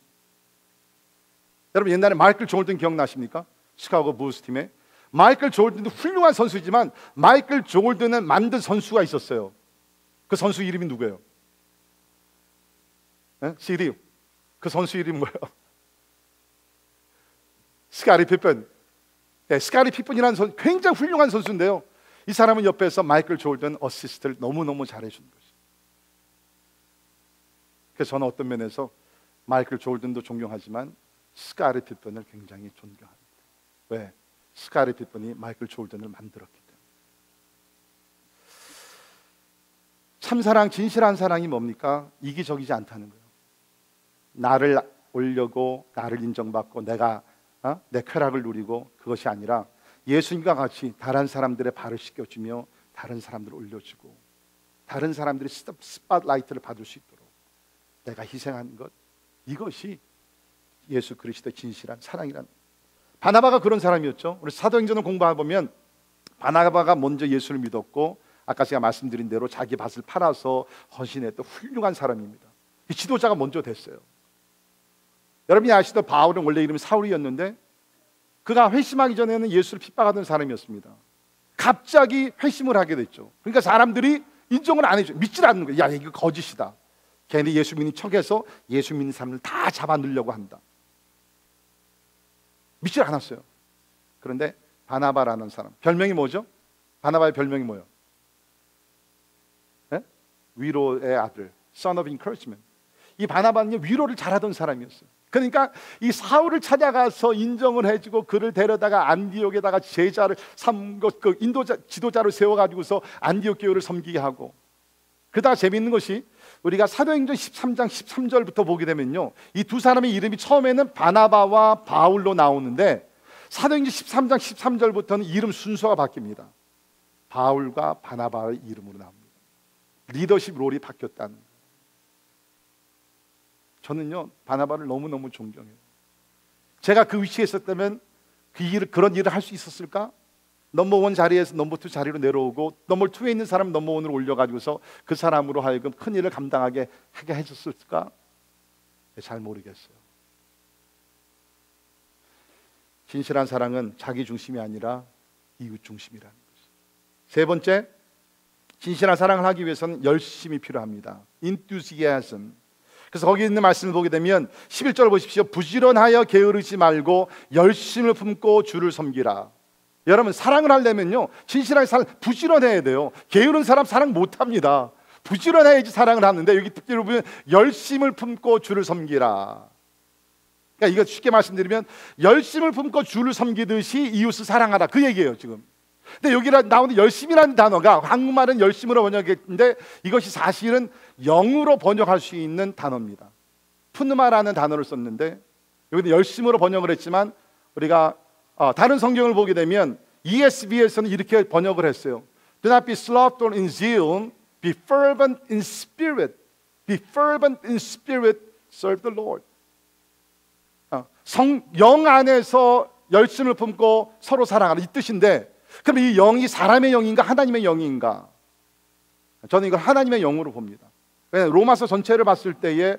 S1: 여러분 옛날에 마이클 조던 기억나십니까? 시카고 불스 팀에 마이클 조던도 훌륭한 선수이지만 마이클 조던을 만든 선수가 있었어요. 그 선수 이름이 누구예요? CD. 그 선수 이름이 뭐예요? 스카리 피ppen. 네, 스카리 피pen이라는 선수 굉장히 훌륭한 선수인데요. 이 사람은 옆에서 마이클 조던 어시스트를 너무너무 잘해주는 거죠. 그래서 저는 어떤 면에서 마이클 조던도 존경하지만 스카리 피pen을 굉장히 존경합니다. 왜? 스카리 피pen이 마이클 조던을 만들었기 때문에. 참사랑, 진실한 사랑이 뭡니까? 이기적이지 않다는 거예요. 나를 올려고, 나를 인정받고, 내가 내 쾌락을 누리고, 그것이 아니라 예수님과 같이 다른 사람들의 발을 씻겨주며 다른 사람들을 올려주고 다른 사람들이 스팟라이트를 받을 수 있도록 내가 희생하는 것, 이것이 예수 그리스도의 진실한 사랑이라는. 바나바가 그런 사람이었죠. 우리 사도행전을 공부해보면 바나바가 먼저 예수를 믿었고 아까 제가 말씀드린 대로 자기 밭을 팔아서 헌신했던 훌륭한 사람입니다. 이 지도자가 먼저 됐어요. 여러분이 아시던 바울은 원래 이름이 사울이었는데 그가 회심하기 전에는 예수를 핍박하던 사람이었습니다. 갑자기 회심을 하게 됐죠. 그러니까 사람들이 인정을 안 해줘. 믿질 않는 거예요. 야, 이거 거짓이다. 걔네 예수 믿는 척해서 예수 믿는 사람들 다 잡아 넣으려고 한다. 믿질 않았어요. 그런데 바나바라는 사람, 별명이 뭐죠? 바나바의 별명이 뭐예요? 네? 위로의 아들, Son of Encouragement. 이 바나바는 위로를 잘하던 사람이었어요. 그러니까 이 사울을 찾아가서 인정을 해주고 그를 데려다가 안디옥에다가 제자를 삼고 그 인도자 지도자로 세워가지고서 안디옥 교회를 섬기게 하고. 그러다가 재미있는 것이 우리가 사도행전 13장 13절부터 보게 되면요, 이 두 사람의 이름이 처음에는 바나바와 바울로 나오는데 사도행전 13장 13절부터는 이름 순서가 바뀝니다. 바울과 바나바의 이름으로 나옵니다. 리더십 롤이 바뀌었다는. 저는요 바나바를 너무너무 존경해요. 제가 그 위치에 있었다면 그런 일을 할 수 있었을까? 넘버 1 자리에서 넘버 2 자리로 내려오고 넘버 2에 있는 사람 넘버 1으로 올려가지고서 그 사람으로 하여금 큰 일을 감당하게 하게 해줬을까? 잘 모르겠어요. 진실한 사랑은 자기 중심이 아니라 이웃 중심이라는 것이죠. 세 번째, 진실한 사랑을 하기 위해서는 열심이 필요합니다. enthusiasm. 그래서 거기 있는 말씀을 보게 되면 11절 보십시오. 부지런하여 게으르지 말고 열심을 품고 주를 섬기라. 여러분 사랑을 하려면요 진실하게 부지런해야 돼요. 게으른 사람 사랑 못합니다. 부지런해야지 사랑을 하는데 여기 특별히 보면 열심을 품고 주를 섬기라. 그러니까 이거 쉽게 말씀드리면 열심을 품고 주를 섬기듯이 이웃을 사랑하라, 그 얘기예요 지금. 근데 여기 나오는 열심이라는 단어가 한국말은 열심으로 번역했는데 이것이 사실은 영으로 번역할 수 있는 단어입니다. 푸누마라는 단어를 썼는데 여기는 열심으로 번역을 했지만 우리가 다른 성경을 보게 되면 ESV에서는 이렇게 번역을 했어요. Do not be slothful in zeal, be fervent in spirit. Be fervent in spirit, serve the Lord. 영 안에서 열심을 품고 서로 사랑하라, 이 뜻인데, 그럼 이 영이 사람의 영인가 하나님의 영인가? 저는 이걸 하나님의 영으로 봅니다. 로마서 전체를 봤을 때에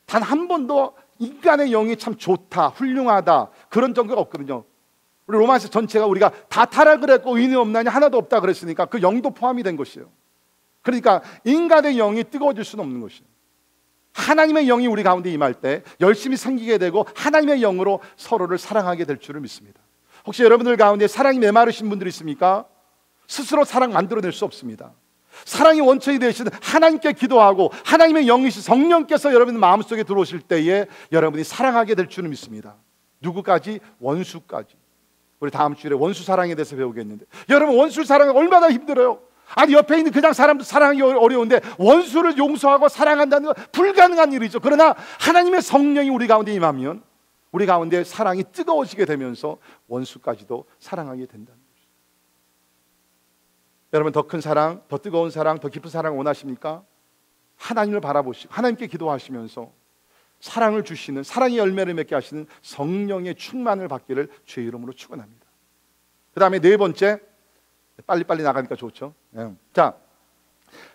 S1: 단 한 번도 인간의 영이 참 좋다, 훌륭하다 그런 정도가 없거든요. 우리 로마서 전체가 우리가 다 타락을 했고 의인이 없나니 하나도 없다 그랬으니까 그 영도 포함이 된 것이에요. 그러니까 인간의 영이 뜨거워질 수는 없는 것이에요. 하나님의 영이 우리 가운데 임할 때 열심히 섬기게 되고 하나님의 영으로 서로를 사랑하게 될 줄을 믿습니다. 혹시 여러분들 가운데 사랑이 메마르신 분들 있습니까? 스스로 사랑 만들어낼 수 없습니다. 사랑의 원천이 되시는 하나님께 기도하고 하나님의 영이신 성령께서 여러분 마음속에 들어오실 때에 여러분이 사랑하게 될 줄을 믿습니다. 누구까지? 원수까지. 우리 다음 주일에 원수 사랑에 대해서 배우겠는데, 여러분 원수 사랑이 얼마나 힘들어요. 아니 옆에 있는 그냥 사람도 사랑하기 어려운데 원수를 용서하고 사랑한다는 건 불가능한 일이죠. 그러나 하나님의 성령이 우리 가운데 임하면 우리 가운데 사랑이 뜨거워지게 되면서 원수까지도 사랑하게 된다는 것이죠. 여러분 더 큰 사랑, 더 뜨거운 사랑, 더 깊은 사랑을 원하십니까? 하나님을 바라보시고 하나님께 기도하시면서 사랑을 주시는, 사랑의 열매를 맺게 하시는 성령의 충만을 받기를 주의 이름으로 축원합니다. 그 다음에 네 번째, 빨리빨리 나가니까 좋죠. 자,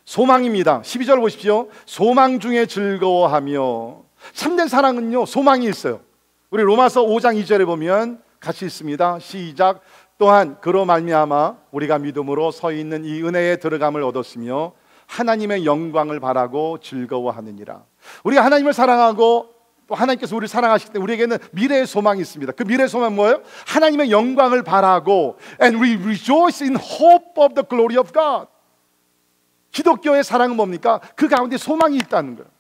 S1: 소망입니다. 12절 보십시오. 소망 중에 즐거워하며. 참된 사랑은요 소망이 있어요. 우리 로마서 5장 2절에 보면 같이 있습니다. 시작. 또한 그로 말미암아 우리가 믿음으로 서 있는 이 은혜에 들어감을 얻었으며 하나님의 영광을 바라고 즐거워하느니라. 우리가 하나님을 사랑하고 또 하나님께서 우리를 사랑하시기 때문에 우리에게는 미래의 소망이 있습니다. 그 미래의 소망은 뭐예요? 하나님의 영광을 바라고, and we rejoice in hope of the glory of God. 기독교의 사랑은 뭡니까? 그 가운데 소망이 있다는 거예요.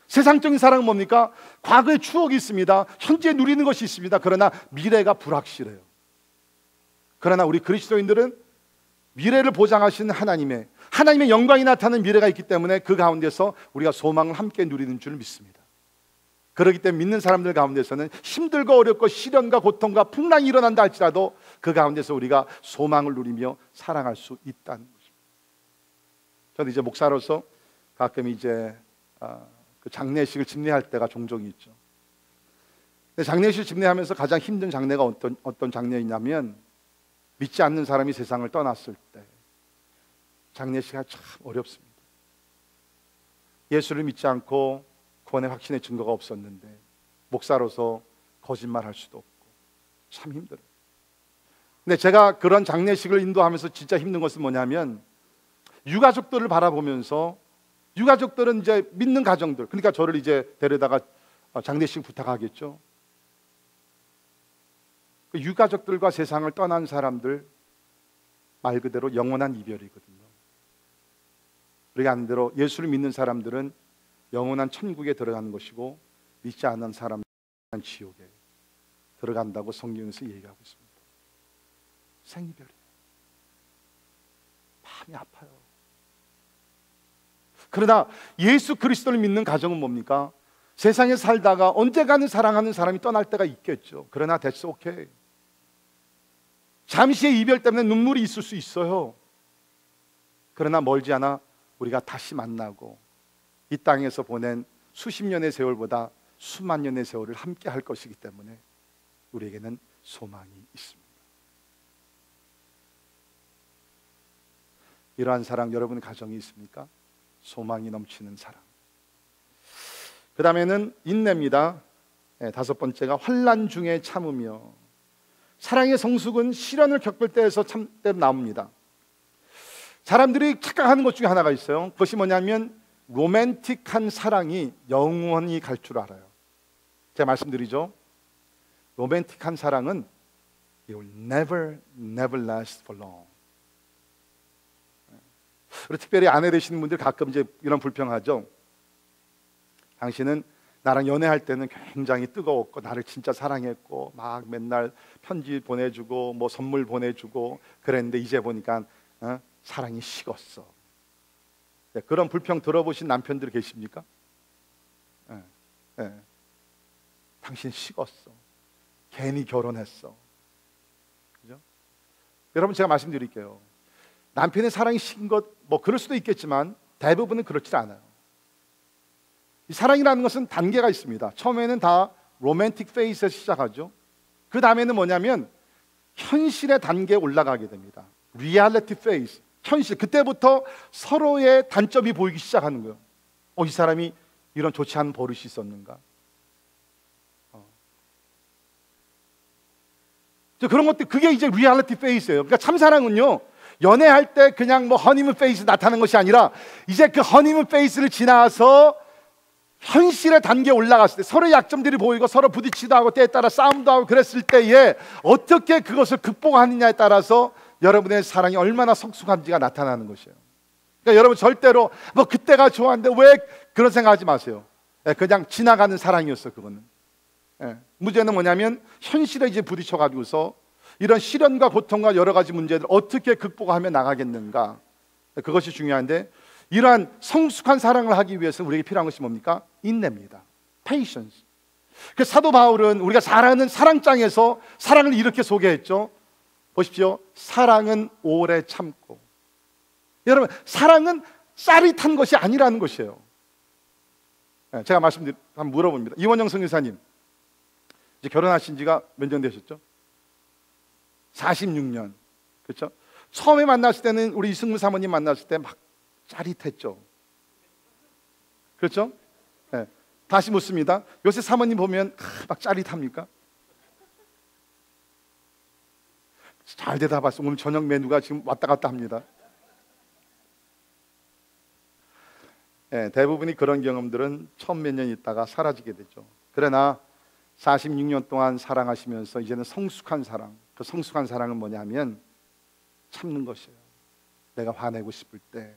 S1: 세상적인 사랑은 뭡니까? 과거의 추억이 있습니다. 현재 누리는 것이 있습니다. 그러나 미래가 불확실해요. 그러나 우리 그리스도인들은 미래를 보장하시는 하나님의 영광이 나타나는 미래가 있기 때문에 그 가운데서 우리가 소망을 함께 누리는 줄 믿습니다. 그렇기 때문에 믿는 사람들 가운데서는 힘들고 어렵고 시련과 고통과 풍랑이 일어난다 할지라도 그 가운데서 우리가 소망을 누리며 사랑할 수 있다는 것입니다. 저는 이제 목사로서 가끔 이제 그 장례식을 집례할 때가 종종 있죠. 근데 장례식 집례하면서 가장 힘든 장례가 어떤 장례이냐면, 믿지 않는 사람이 세상을 떠났을 때 장례식이 참 어렵습니다. 예수를 믿지 않고 구원의 확신의 증거가 없었는데 목사로서 거짓말할 수도 없고 참 힘들어요. 근데 제가 그런 장례식을 인도하면서 진짜 힘든 것은 뭐냐면, 유가족들을 바라보면서, 유가족들은 이제 믿는 가정들, 그러니까 저를 이제 데려다가 장례식 부탁하겠죠. 그 유가족들과 세상을 떠난 사람들, 말 그대로 영원한 이별이거든요. 우리가 아는 대로 예수를 믿는 사람들은 영원한 천국에 들어가는 것이고, 믿지 않는 사람은 지옥에 들어간다고 성경에서 얘기하고 있습니다. 생이별이에요. 마음이 아파요. 그러나 예수 그리스도를 믿는 가정은 뭡니까? 세상에 살다가 언젠가는 사랑하는 사람이 떠날 때가 있겠죠. 그러나 that's okay. 잠시의 이별 때문에 눈물이 있을 수 있어요. 그러나 멀지 않아 우리가 다시 만나고 이 땅에서 보낸 수십 년의 세월보다 수만 년의 세월을 함께 할 것이기 때문에 우리에게는 소망이 있습니다. 이러한 사랑 여러분 가정이 있습니까? 소망이 넘치는 사랑. 그 다음에는 인내입니다. 다섯 번째가 환난 중에 참으며. 사랑의 성숙은 시련을 겪을 때에서 때로 나옵니다. 사람들이 착각하는 것 중에 하나가 있어요. 그것이 뭐냐면 로맨틱한 사랑이 영원히 갈 줄 알아요. 제가 말씀드리죠. 로맨틱한 사랑은 it will never last for long. 그리고 특별히 아내 되시는 분들 가끔 이제 이런 불평하죠. 당신은 나랑 연애할 때는 굉장히 뜨거웠고 나를 진짜 사랑했고 막 맨날 편지 보내주고 뭐 선물 보내주고 그랬는데 이제 보니까 사랑이 식었어. 네, 그런 불평 들어보신 남편들 계십니까? 네. 당신 식었어. 괜히 결혼했어. 그죠? 여러분 제가 말씀드릴게요. 남편의 사랑이 식은 것 뭐 그럴 수도 있겠지만 대부분은 그렇지 않아요. 이 사랑이라는 것은 단계가 있습니다. 처음에는 다 로맨틱 페이스에서 시작하죠. 그 다음에는 뭐냐면 현실의 단계에 올라가게 됩니다. 리얼리티 페이스, 현실. 그때부터 서로의 단점이 보이기 시작하는 거예요. 이 사람이 이런 좋지 않은 버릇이 있었는가? 그런 것들, 그게 이제 리얼리티 페이스예요. 그러니까 참사랑은요, 연애할 때 그냥 뭐 허니문 페이스 나타나는 것이 아니라 이제 그 허니문 페이스를 지나서 현실의 단계에 올라갔을 때 서로의 약점들이 보이고 서로 부딪히도 하고 때에 따라 싸움도 하고 그랬을 때에 어떻게 그것을 극복하느냐에 따라서 여러분의 사랑이 얼마나 성숙한지가 나타나는 것이에요. 그러니까 여러분 절대로 뭐 그때가 좋았는데 왜 그런 생각하지 마세요. 그냥 지나가는 사랑이었어, 그거는. 문제는 뭐냐면 현실에 이제 부딪혀가지고서 이런 시련과 고통과 여러 가지 문제들을 어떻게 극복하며 나가겠는가, 그것이 중요한데, 이러한 성숙한 사랑을 하기 위해서 우리에게 필요한 것이 뭡니까? 인내입니다. Patience. 그 사도 바울은 우리가 잘 아는 사랑장에서 사랑을 이렇게 소개했죠. 보십시오. 사랑은 오래 참고. 여러분, 사랑은 짜릿한 것이 아니라는 것이에요. 제가 한번 물어봅니다. 이원영 선교사님, 이제 결혼하신 지가 몇 년 되셨죠? 46년. 그렇죠? 처음에 만났을 때는 우리 이승무 사모님 만났을 때 막 짜릿했죠. 그렇죠? 네. 다시 묻습니다. 요새 사모님 보면 막 짜릿합니까? 잘 대답하세요. 오늘 저녁 메뉴가 지금 왔다 갔다 합니다. 네, 대부분이 그런 경험들은 처음 몇 년 있다가 사라지게 되죠. 그러나 46년 동안 사랑하시면서 이제는 성숙한 사랑, 그 성숙한 사랑은 뭐냐면 참는 것이에요. 내가 화내고 싶을 때,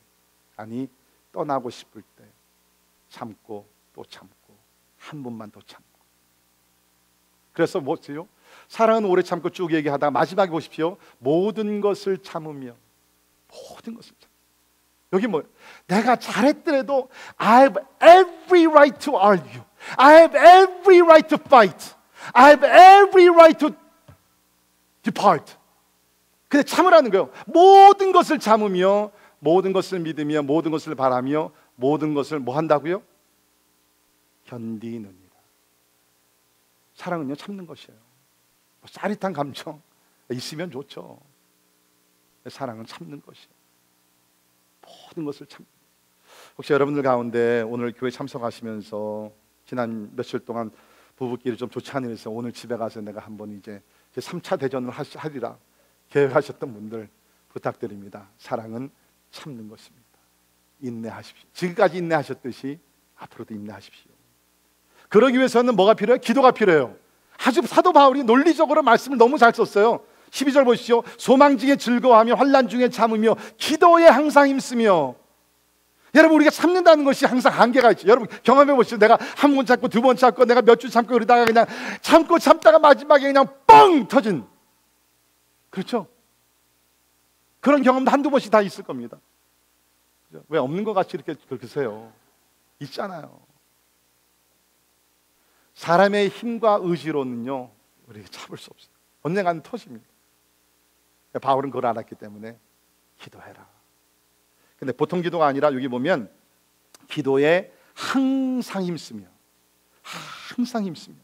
S1: 아니 떠나고 싶을 때 참고 또 참고 한 번만 더 참고. 그래서 뭐지요? 사랑은 오래 참고 쭉 얘기하다가 마지막에 보십시오. 모든 것을 참으며, 모든 것을 참. 여기 뭐 내가 잘했더라도 I have every right to argue. I have every right to fight. I have every right to depart. 근데 참으라는 거예요. 모든 것을 참으며, 모든 것을 믿으며, 모든 것을 바라며, 모든 것을 뭐 한다고요? 견디느니라. 사랑은요, 참는 것이에요. 뭐 짜릿한 감정 있으면 좋죠. 사랑은 참는 것이에요. 모든 것을 참. 혹시 여러분들 가운데 오늘 교회 참석하시면서 지난 며칠 동안 부부끼리 좀 좋지 않으면서 오늘 집에 가서 내가 한번 이제 3차 대전을 하리라 계획하셨던 분들 부탁드립니다. 사랑은 참는 것입니다. 인내하십시오. 지금까지 인내하셨듯이 앞으로도 인내하십시오. 그러기 위해서는 뭐가 필요해요? 기도가 필요해요. 아주 사도 바울이 논리적으로 말씀을 너무 잘 썼어요. 12절 보시죠. 소망 중에 즐거워하며 환난 중에 참으며 기도에 항상 힘쓰며. 여러분, 우리가 참는다는 것이 항상 한계가 있죠. 여러분 경험해 보시죠. 내가 한 번 참고 두 번 참고 내가 몇 주 참고 그러다가 그냥 참고 참다가 마지막에 그냥 뻥 터진, 그렇죠? 그런 경험도 한두 번씩 다 있을 겁니다. 왜 없는 것 같이 이렇게 그러세요? 있잖아요. 사람의 힘과 의지로는요 우리가 참을 수 없어요. 언젠가는 터집니다. 바울은 그걸 알았기 때문에 기도해라. 근데 보통 기도가 아니라 여기 보면 기도에 항상 힘쓰며, 항상 힘쓰며.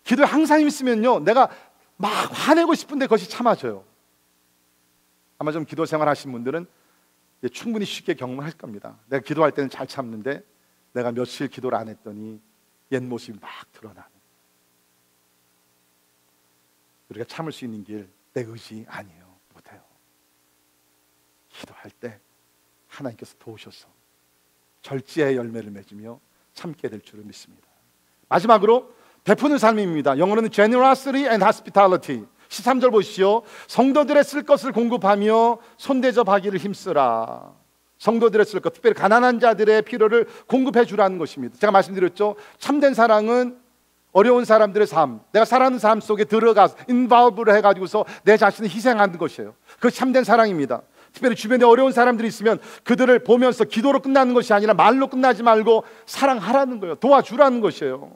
S1: 기도에 항상 힘쓰면요 내가 막 화내고 싶은데 그것이 참아져요. 아마 좀 기도 생활 하신 분들은 충분히 쉽게 경험할 겁니다. 내가 기도할 때는 잘 참는데 내가 며칠 기도를 안 했더니 옛 모습이 막 드러나는. 우리가 참을 수 있는 길 내 의지 아니에요. 못해요. 기도할 때 하나님께서 도우셔서 절제의 열매를 맺으며 참게 될 줄을 믿습니다. 마지막으로 베푸는 삶입니다. 영어로는 generosity and hospitality. 13절 보시죠. 성도들의 쓸 것을 공급하며 손대접하기를 힘쓰라. 성도들의 쓸 것, 특별히 가난한 자들의 필요를 공급해 주라는 것입니다. 제가 말씀드렸죠. 참된 사랑은 어려운 사람들의 삶, 내가 살아가는 삶 속에 들어가서 인볼브를 해가지고서 내 자신을 희생하는 것이에요. 그것이 참된 사랑입니다. 특별히 주변에 어려운 사람들이 있으면 그들을 보면서 기도로 끝나는 것이 아니라 말로 끝나지 말고 사랑하라는 거예요. 도와주라는 것이에요.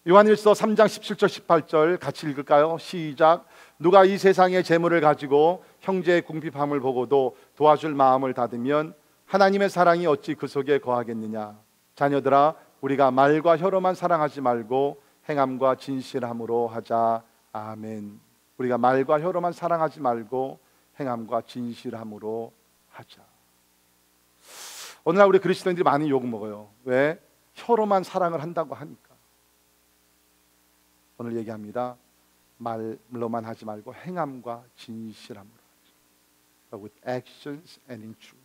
S1: 요한일서 3장 17절 18절 같이 읽을까요? 시작. 누가 이 세상의 재물을 가지고 형제의 궁핍함을 보고도 도와줄 마음을 닫으면 하나님의 사랑이 어찌 그 속에 거하겠느냐. 자녀들아, 우리가 말과 혀로만 사랑하지 말고 행함과 진실함으로 하자. 아멘. 우리가 말과 혀로만 사랑하지 말고 행함과 진실함으로 하자. 오늘날 우리 그리스도인들이 많이 욕먹어요. 왜? 혀로만 사랑을 한다고 하니까. 오늘 얘기합니다. 말로만 하지 말고 행함과 진실함으로 하자. With actions and in truth.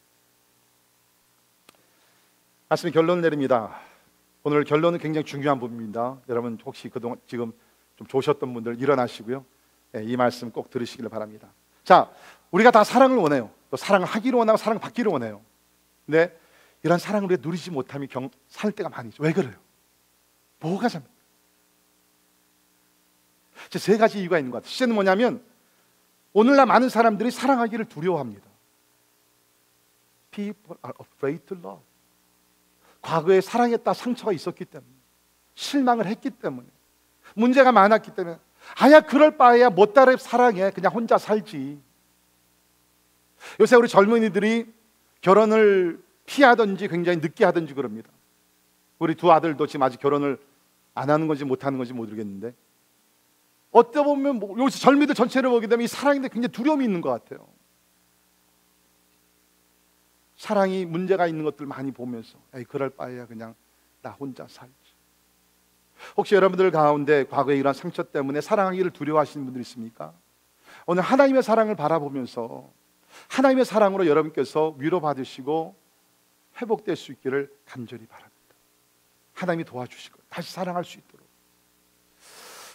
S1: 말씀이 결론을 내립니다. 오늘 결론은 굉장히 중요한 부분입니다. 여러분 혹시 그동안 지금 좀 조셨던 분들 일어나시고요. 이 말씀 꼭 들으시기를 바랍니다. 자, 우리가 다 사랑을 원해요. 또 사랑을 하기를 원하고 사랑을 받기를 원해요. 근데 이런 사랑을 우리가 누리지 못하면 살 때가 많이 있죠. 왜 그래요? 뭐가 잘못? 세 가지 이유가 있는 것 같아요. 시제는 뭐냐면 오늘날 많은 사람들이 사랑하기를 두려워합니다. People are afraid to love. 과거에 사랑했다 상처가 있었기 때문에, 실망을 했기 때문에, 문제가 많았기 때문에, 아야 그럴 바에야 못 따라 사랑해, 그냥 혼자 살지. 요새 우리 젊은이들이 결혼을 피하든지 굉장히 늦게 하든지 그럽니다. 우리 두 아들도 지금 아직 결혼을 안 하는 건지 못 하는 건지 모르겠는데, 어떻게 보면 요새 젊은이들 전체를 보게 되면 이 사랑인데 굉장히 두려움이 있는 것 같아요. 사랑이 문제가 있는 것들 많이 보면서 에이 그럴 바에야 그냥 나 혼자 살지. 혹시 여러분들 가운데 과거에 이런 상처 때문에 사랑하기를 두려워하시는 분들 있습니까? 오늘 하나님의 사랑을 바라보면서 하나님의 사랑으로 여러분께서 위로받으시고 회복될 수 있기를 간절히 바랍니다. 하나님이 도와주시고 다시 사랑할 수 있도록.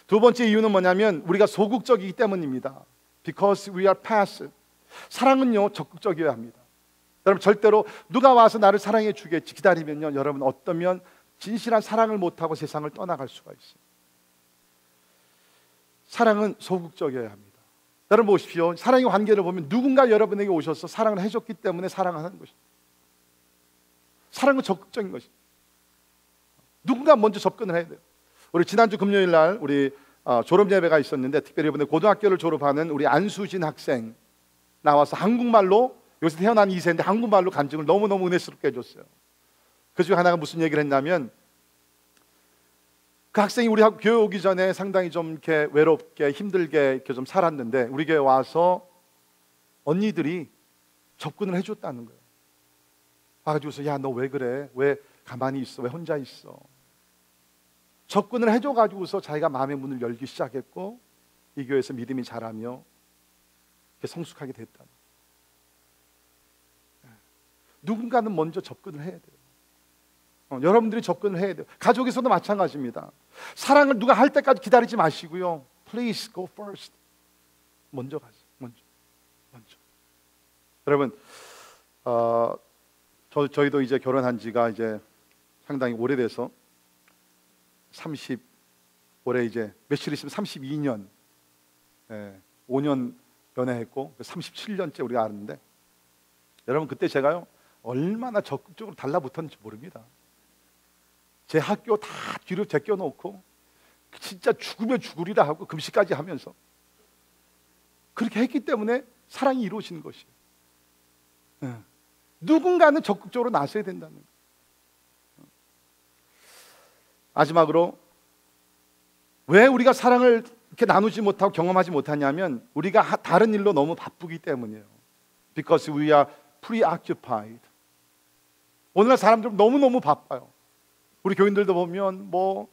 S1: 두 번째 이유는 뭐냐면 우리가 소극적이기 때문입니다. Because we are passive. 사랑은요 적극적이어야 합니다. 여러분 절대로 누가 와서 나를 사랑해 주겠지 기다리면요 여러분 어떠면 진실한 사랑을 못하고 세상을 떠나갈 수가 있어요. 사랑은 소극적이어야 합니다. 여러분 보십시오. 사랑의 관계를 보면 누군가 여러분에게 오셔서 사랑을 해줬기 때문에 사랑하는 것입니다. 사랑은 적극적인 것입니다. 누군가 먼저 접근을 해야 돼요. 우리 지난주 금요일 날 우리 졸업 예배가 있었는데 특별히 이번에 고등학교를 졸업하는 우리 안수진 학생 나와서 한국말로 여기서 태어난 2세인데 한국말로 간증을 너무너무 은혜스럽게 해줬어요. 그 중에 하나가 무슨 얘기를 했냐면 그 학생이 우리 교회 오기 전에 상당히 좀 이렇게 외롭게 힘들게 이렇게 좀 살았는데 우리 교회 와서 언니들이 접근을 해줬다는 거예요. 와가지고서 야 너 왜 그래? 왜 가만히 있어? 왜 혼자 있어? 접근을 해줘가지고서 자기가 마음의 문을 열기 시작했고 이 교회에서 믿음이 자라며 성숙하게 됐다. 누군가는 먼저 접근을 해야 돼요. 여러분들이 접근을 해야 돼요. 가족에서도 마찬가지입니다. 사랑을 누가 할 때까지 기다리지 마시고요. Please go first. 먼저 가세요. 먼저. 여러분, 저희도 이제 결혼한 지가 이제 상당히 오래돼서 올해 이제 며칠 있으면 32년, 5년 연애했고 37년째 우리가 아는데 여러분 그때 제가요 얼마나 적극적으로 달라붙었는지 모릅니다. 제 학교 다 뒤로 제껴놓고 진짜 죽으면 죽으리라 하고 금식까지 하면서 그렇게 했기 때문에 사랑이 이루어지는 것이에요. 누군가는 적극적으로 나서야 된다는 거예요. 마지막으로 왜 우리가 사랑을 이렇게 나누지 못하고 경험하지 못하냐면 우리가 다른 일로 너무 바쁘기 때문이에요. Because we are preoccupied. 오늘날 사람들은 너무너무 바빠요. 우리 교인들도 보면 뭐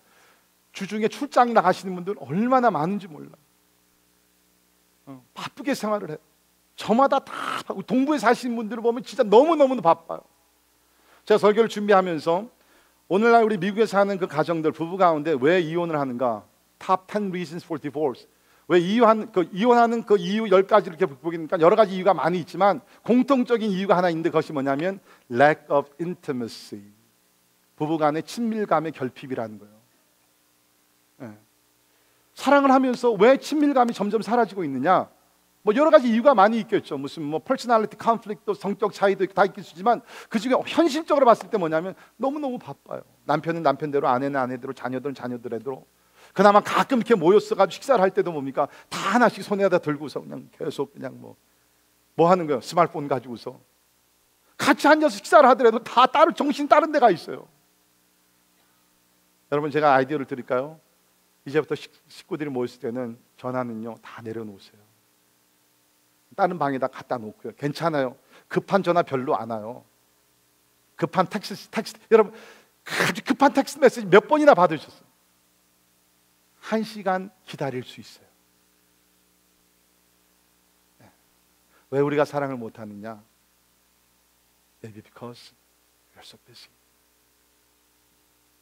S1: 주중에 출장 나가시는 분들 얼마나 많은지 몰라요. 바쁘게 생활을 해요. 저마다 다 동부에 사시는 분들을 보면 진짜 너무너무 바빠요. 제가 설교를 준비하면서 오늘날 우리 미국에 사는 그 가정들 부부 가운데 왜 이혼을 하는가? Top 10 reasons for divorce. 왜 이혼하는 그 이유 10가지를 이렇게 보니까 여러 가지 이유가 많이 있지만 공통적인 이유가 하나 있는데 그것이 뭐냐면 lack of intimacy. 부부 간의 친밀감의 결핍이라는 거예요. 사랑을 하면서 왜 친밀감이 점점 사라지고 있느냐? 뭐 여러 가지 이유가 많이 있겠죠. 무슨 뭐 퍼스널리티 컨플릭트, 성격 차이도 다 있겠지만 그 중에 현실적으로 봤을 때 뭐냐면 너무너무 바빠요. 남편은 남편대로, 아내는 아내대로, 자녀들은 자녀들대로. 그나마 가끔 이렇게 모였어가지고 식사를 할 때도 뭡니까? 다 하나씩 손에다 들고서 그냥 계속 그냥 뭐 하는 거예요? 스마트폰 가지고서 같이 앉아서 식사를 하더라도 다 정신 다른 데가 있어요. 여러분 제가 아이디어를 드릴까요? 이제부터 식구들이 모였을 때는 전화는요 다 내려놓으세요. 다른 방에다 갖다 놓고요. 괜찮아요. 급한 전화 별로 안 와요. 급한 텍스 여러분 아주 급한 텍스트 메시지 몇 번이나 받으셨어요? 1시간 기다릴 수 있어요. 네. 왜 우리가 사랑을 못하느냐? Maybe because you're so busy.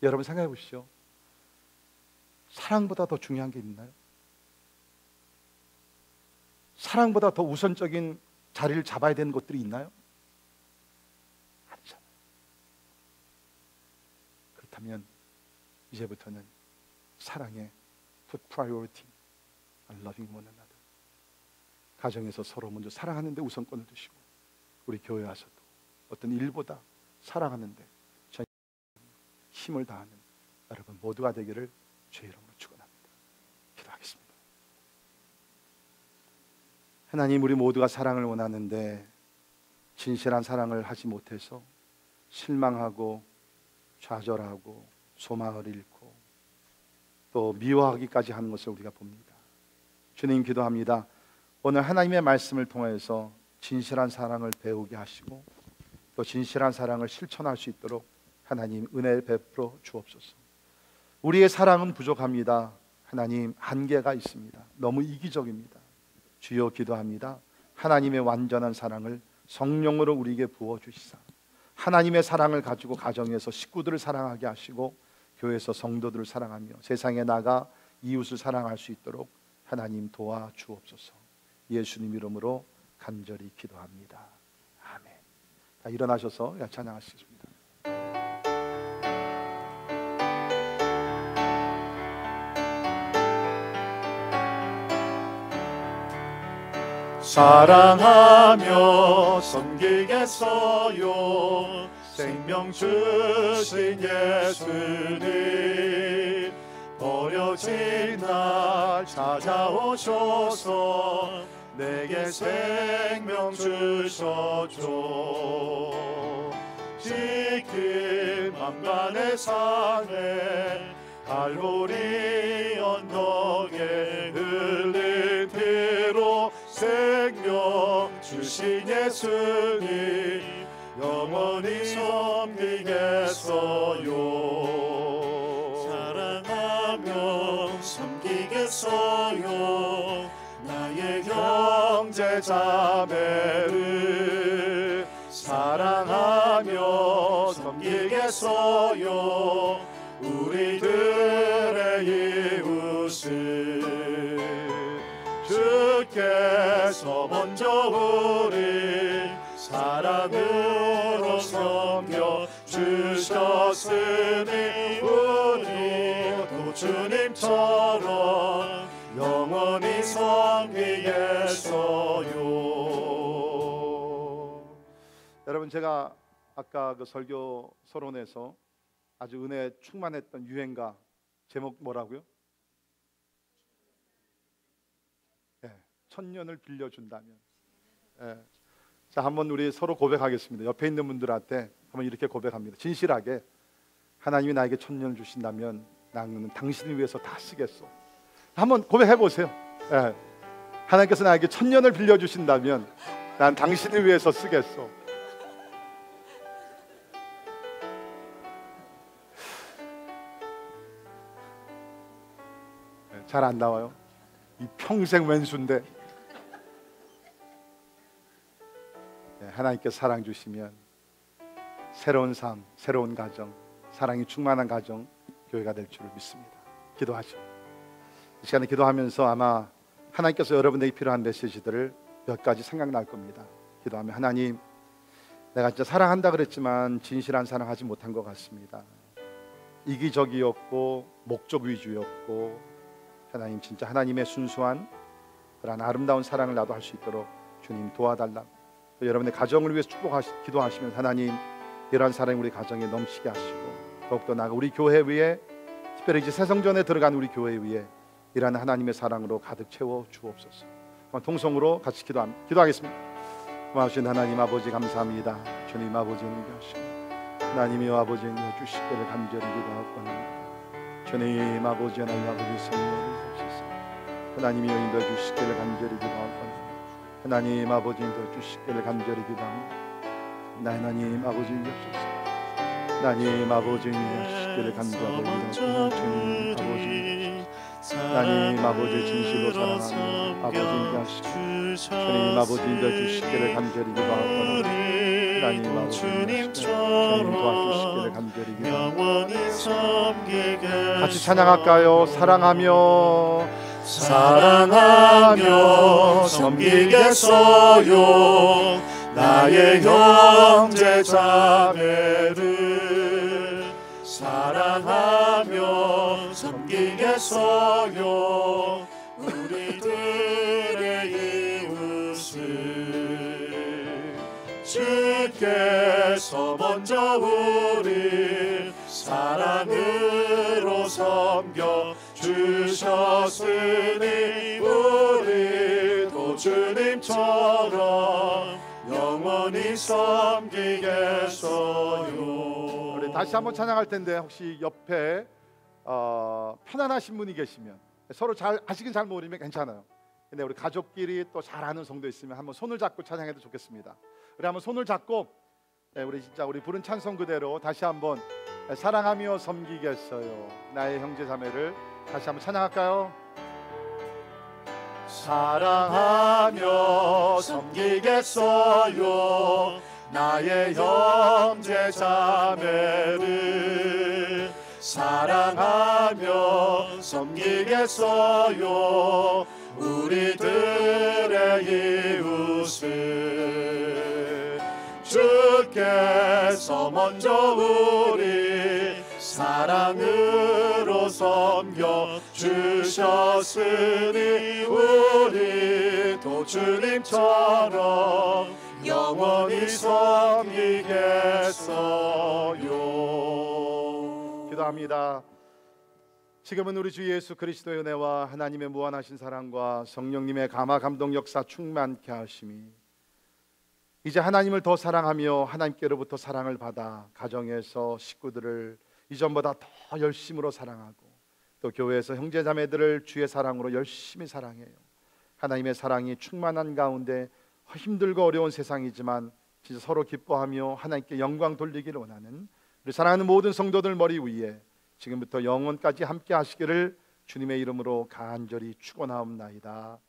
S1: 여러분 생각해 보시죠. 사랑보다 더 중요한 게 있나요? 사랑보다 더 우선적인 자리를 잡아야 되는 것들이 있나요? 아니잖아요. 그렇다면 이제부터는 사랑에 put priority on loving one another. 가정에서 서로 먼저 사랑하는데 우선권을 두시고, 우리 교회 와서도 어떤 일보다 사랑하는데 힘을 다하는 여러분 모두가 되기를 주의 이름으로 축원합니다. 기도하겠습니다. 하나님, 우리 모두가 사랑을 원하는데 진실한 사랑을 하지 못해서 실망하고 좌절하고 소망을 잃고 또 미워하기까지 하는 것을 우리가 봅니다. 주님, 기도합니다. 오늘 하나님의 말씀을 통해서 진실한 사랑을 배우게 하시고 또 진실한 사랑을 실천할 수 있도록 하나님 은혜를 베풀어 주옵소서. 우리의 사랑은 부족합니다. 하나님, 한계가 있습니다. 너무 이기적입니다. 주여, 기도합니다. 하나님의 완전한 사랑을 성령으로 우리에게 부어주시사 하나님의 사랑을 가지고 가정에서 식구들을 사랑하게 하시고 교회에서 성도들을 사랑하며 세상에 나가 이웃을 사랑할 수 있도록 하나님 도와주옵소서. 예수님 이름으로 간절히 기도합니다. 아멘. 자, 일어나셔서 찬양하시겠습니다.
S2: 사랑하며 섬기겠어요. 생명 주신 예수님, 버려진 날 찾아오셔서 내게 생명 주셨죠. 지킨 만간의 산에 갈보리 언덕에 흘린 피로 생명 주신 예수님, 영원히 섬기겠어요. 사랑하며 섬기겠어요. 나의 형제 자매를 사랑하며 섬기겠어요. 우리들의 이웃을 주께서 먼저 우리 사랑으로 섬겨 주셨으니 우리도 주님처럼 영원히 섬기겠어요.
S1: 여러분, 제가 아까 그 설교 서론에서 아주 은혜에 충만했던 유행가 제목 뭐라고요? 천년을 빌려준다면. 자, 한번 우리 서로 고백하겠습니다. 옆에 있는 분들한테 한번 이렇게 고백합니다. 진실하게, 하나님이 나에게 천년을 주신다면 나는 당신을 위해서 다 쓰겠소. 한번 고백해 보세요. 하나님께서 나에게 천년을 빌려주신다면 난 당신을 위해서 쓰겠소. 잘 안 나와요. 이 평생 왼수인데. 하나님께 사랑 주시면 새로운 삶, 새로운 가정, 사랑이 충만한 가정, 교회가 될 줄을 믿습니다. 기도하죠. 이 시간에 기도하면서 아마 하나님께서 여러분에게 필요한 메시지들을 몇 가지 생각날 겁니다. 기도하면, 하나님, 내가 진짜 사랑한다 그랬지만 진실한 사랑하지 못한 것 같습니다. 이기적이었고 목적 위주였고, 하나님, 진짜 하나님의 순수한 그런 아름다운 사랑을 나도 할 수 있도록 주님 도와달라고, 또 여러분의 가정을 위해서 기도하시면 하나님, 이러한 사랑이 우리 가정에 넘치게 하시고 더욱더 나아가 우리 교회 위에, 특별히 이제 새성전에 들어간 우리 교회 위에 이러한 하나님의 사랑으로 가득 채워 주옵소서. 통성으로 같이 기도하겠습니다. 고마우신 하나님 아버지, 감사합니다. 주님 아버지, 인도하시고 하나님이 아버지 인도해 주시기를 간절히 기도하고 합니다. 주님 아버지 하나님 아버지 성령을 주시옵소서. 하나님이 인도해 주시기를 간절히 기도하옵나이다. 하나님 아버지 인도해 주시기를 간절히 기도합니다. 하나님 아버지 주옵소서. 하나님 아버지 인도하시기를 간절히 기도합니다. 주님 아버지 하나님 아버지 진실로 사랑하는 아버지 인도하시고 주님 아버지 인도해 주시기를 간절히 기도하옵나이다. 하나님 아버지 주님 도와주시기를 간절히 기도합니다. 같이 찬양할까요? 사랑하며
S2: 섬기겠어요 나의 형제 자매를 사랑하며 섬기겠어요 우리들의 이웃을 주께서 먼저 우리 사랑으로 섬겨 주셨으니 우리도 주님처럼 영원히 섬기겠어요.
S1: 우리 다시 한번 찬양할 텐데 혹시 옆에 편안하신 분이 계시면 서로 잘 아시긴 잘 모르면 괜찮아요. 근데 우리 가족끼리 또 잘 아는 성도 있으면 한번 손을 잡고 찬양해도 좋겠습니다. 우리 한번 손을 잡고 우리 진짜 우리 부른 찬송 그대로 다시 한번 사랑하며 섬기겠어요 나의 형제 자매를 다시 한번 찬양할까요?
S2: 사랑하며 섬기겠어요 나의 형제 자매를 사랑하며 섬기겠어요 우리들의 이웃을 주께서 먼저 우리 사랑으로 섬겨 주셨으니 우리도 주님처럼 영원히 섬기겠어요.
S1: 기도합니다. 지금은 우리 주 예수 그리스도의 은혜와 하나님의 무한하신 사랑과 성령님의 감화 감동 역사 충만케 하심이 이제 하나님을 더 사랑하며 하나님께로부터 사랑을 받아 가정에서 식구들을 이전보다 더 열심으로 사랑하고 또 교회에서 형제자매들을 주의 사랑으로 열심히 사랑해요. 하나님의 사랑이 충만한 가운데 힘들고 어려운 세상이지만 진짜 서로 기뻐하며 하나님께 영광 돌리기를 원하는 우리 사랑하는 모든 성도들 머리 위에 지금부터 영원까지 함께 하시기를 주님의 이름으로 간절히 축원하옵나이다.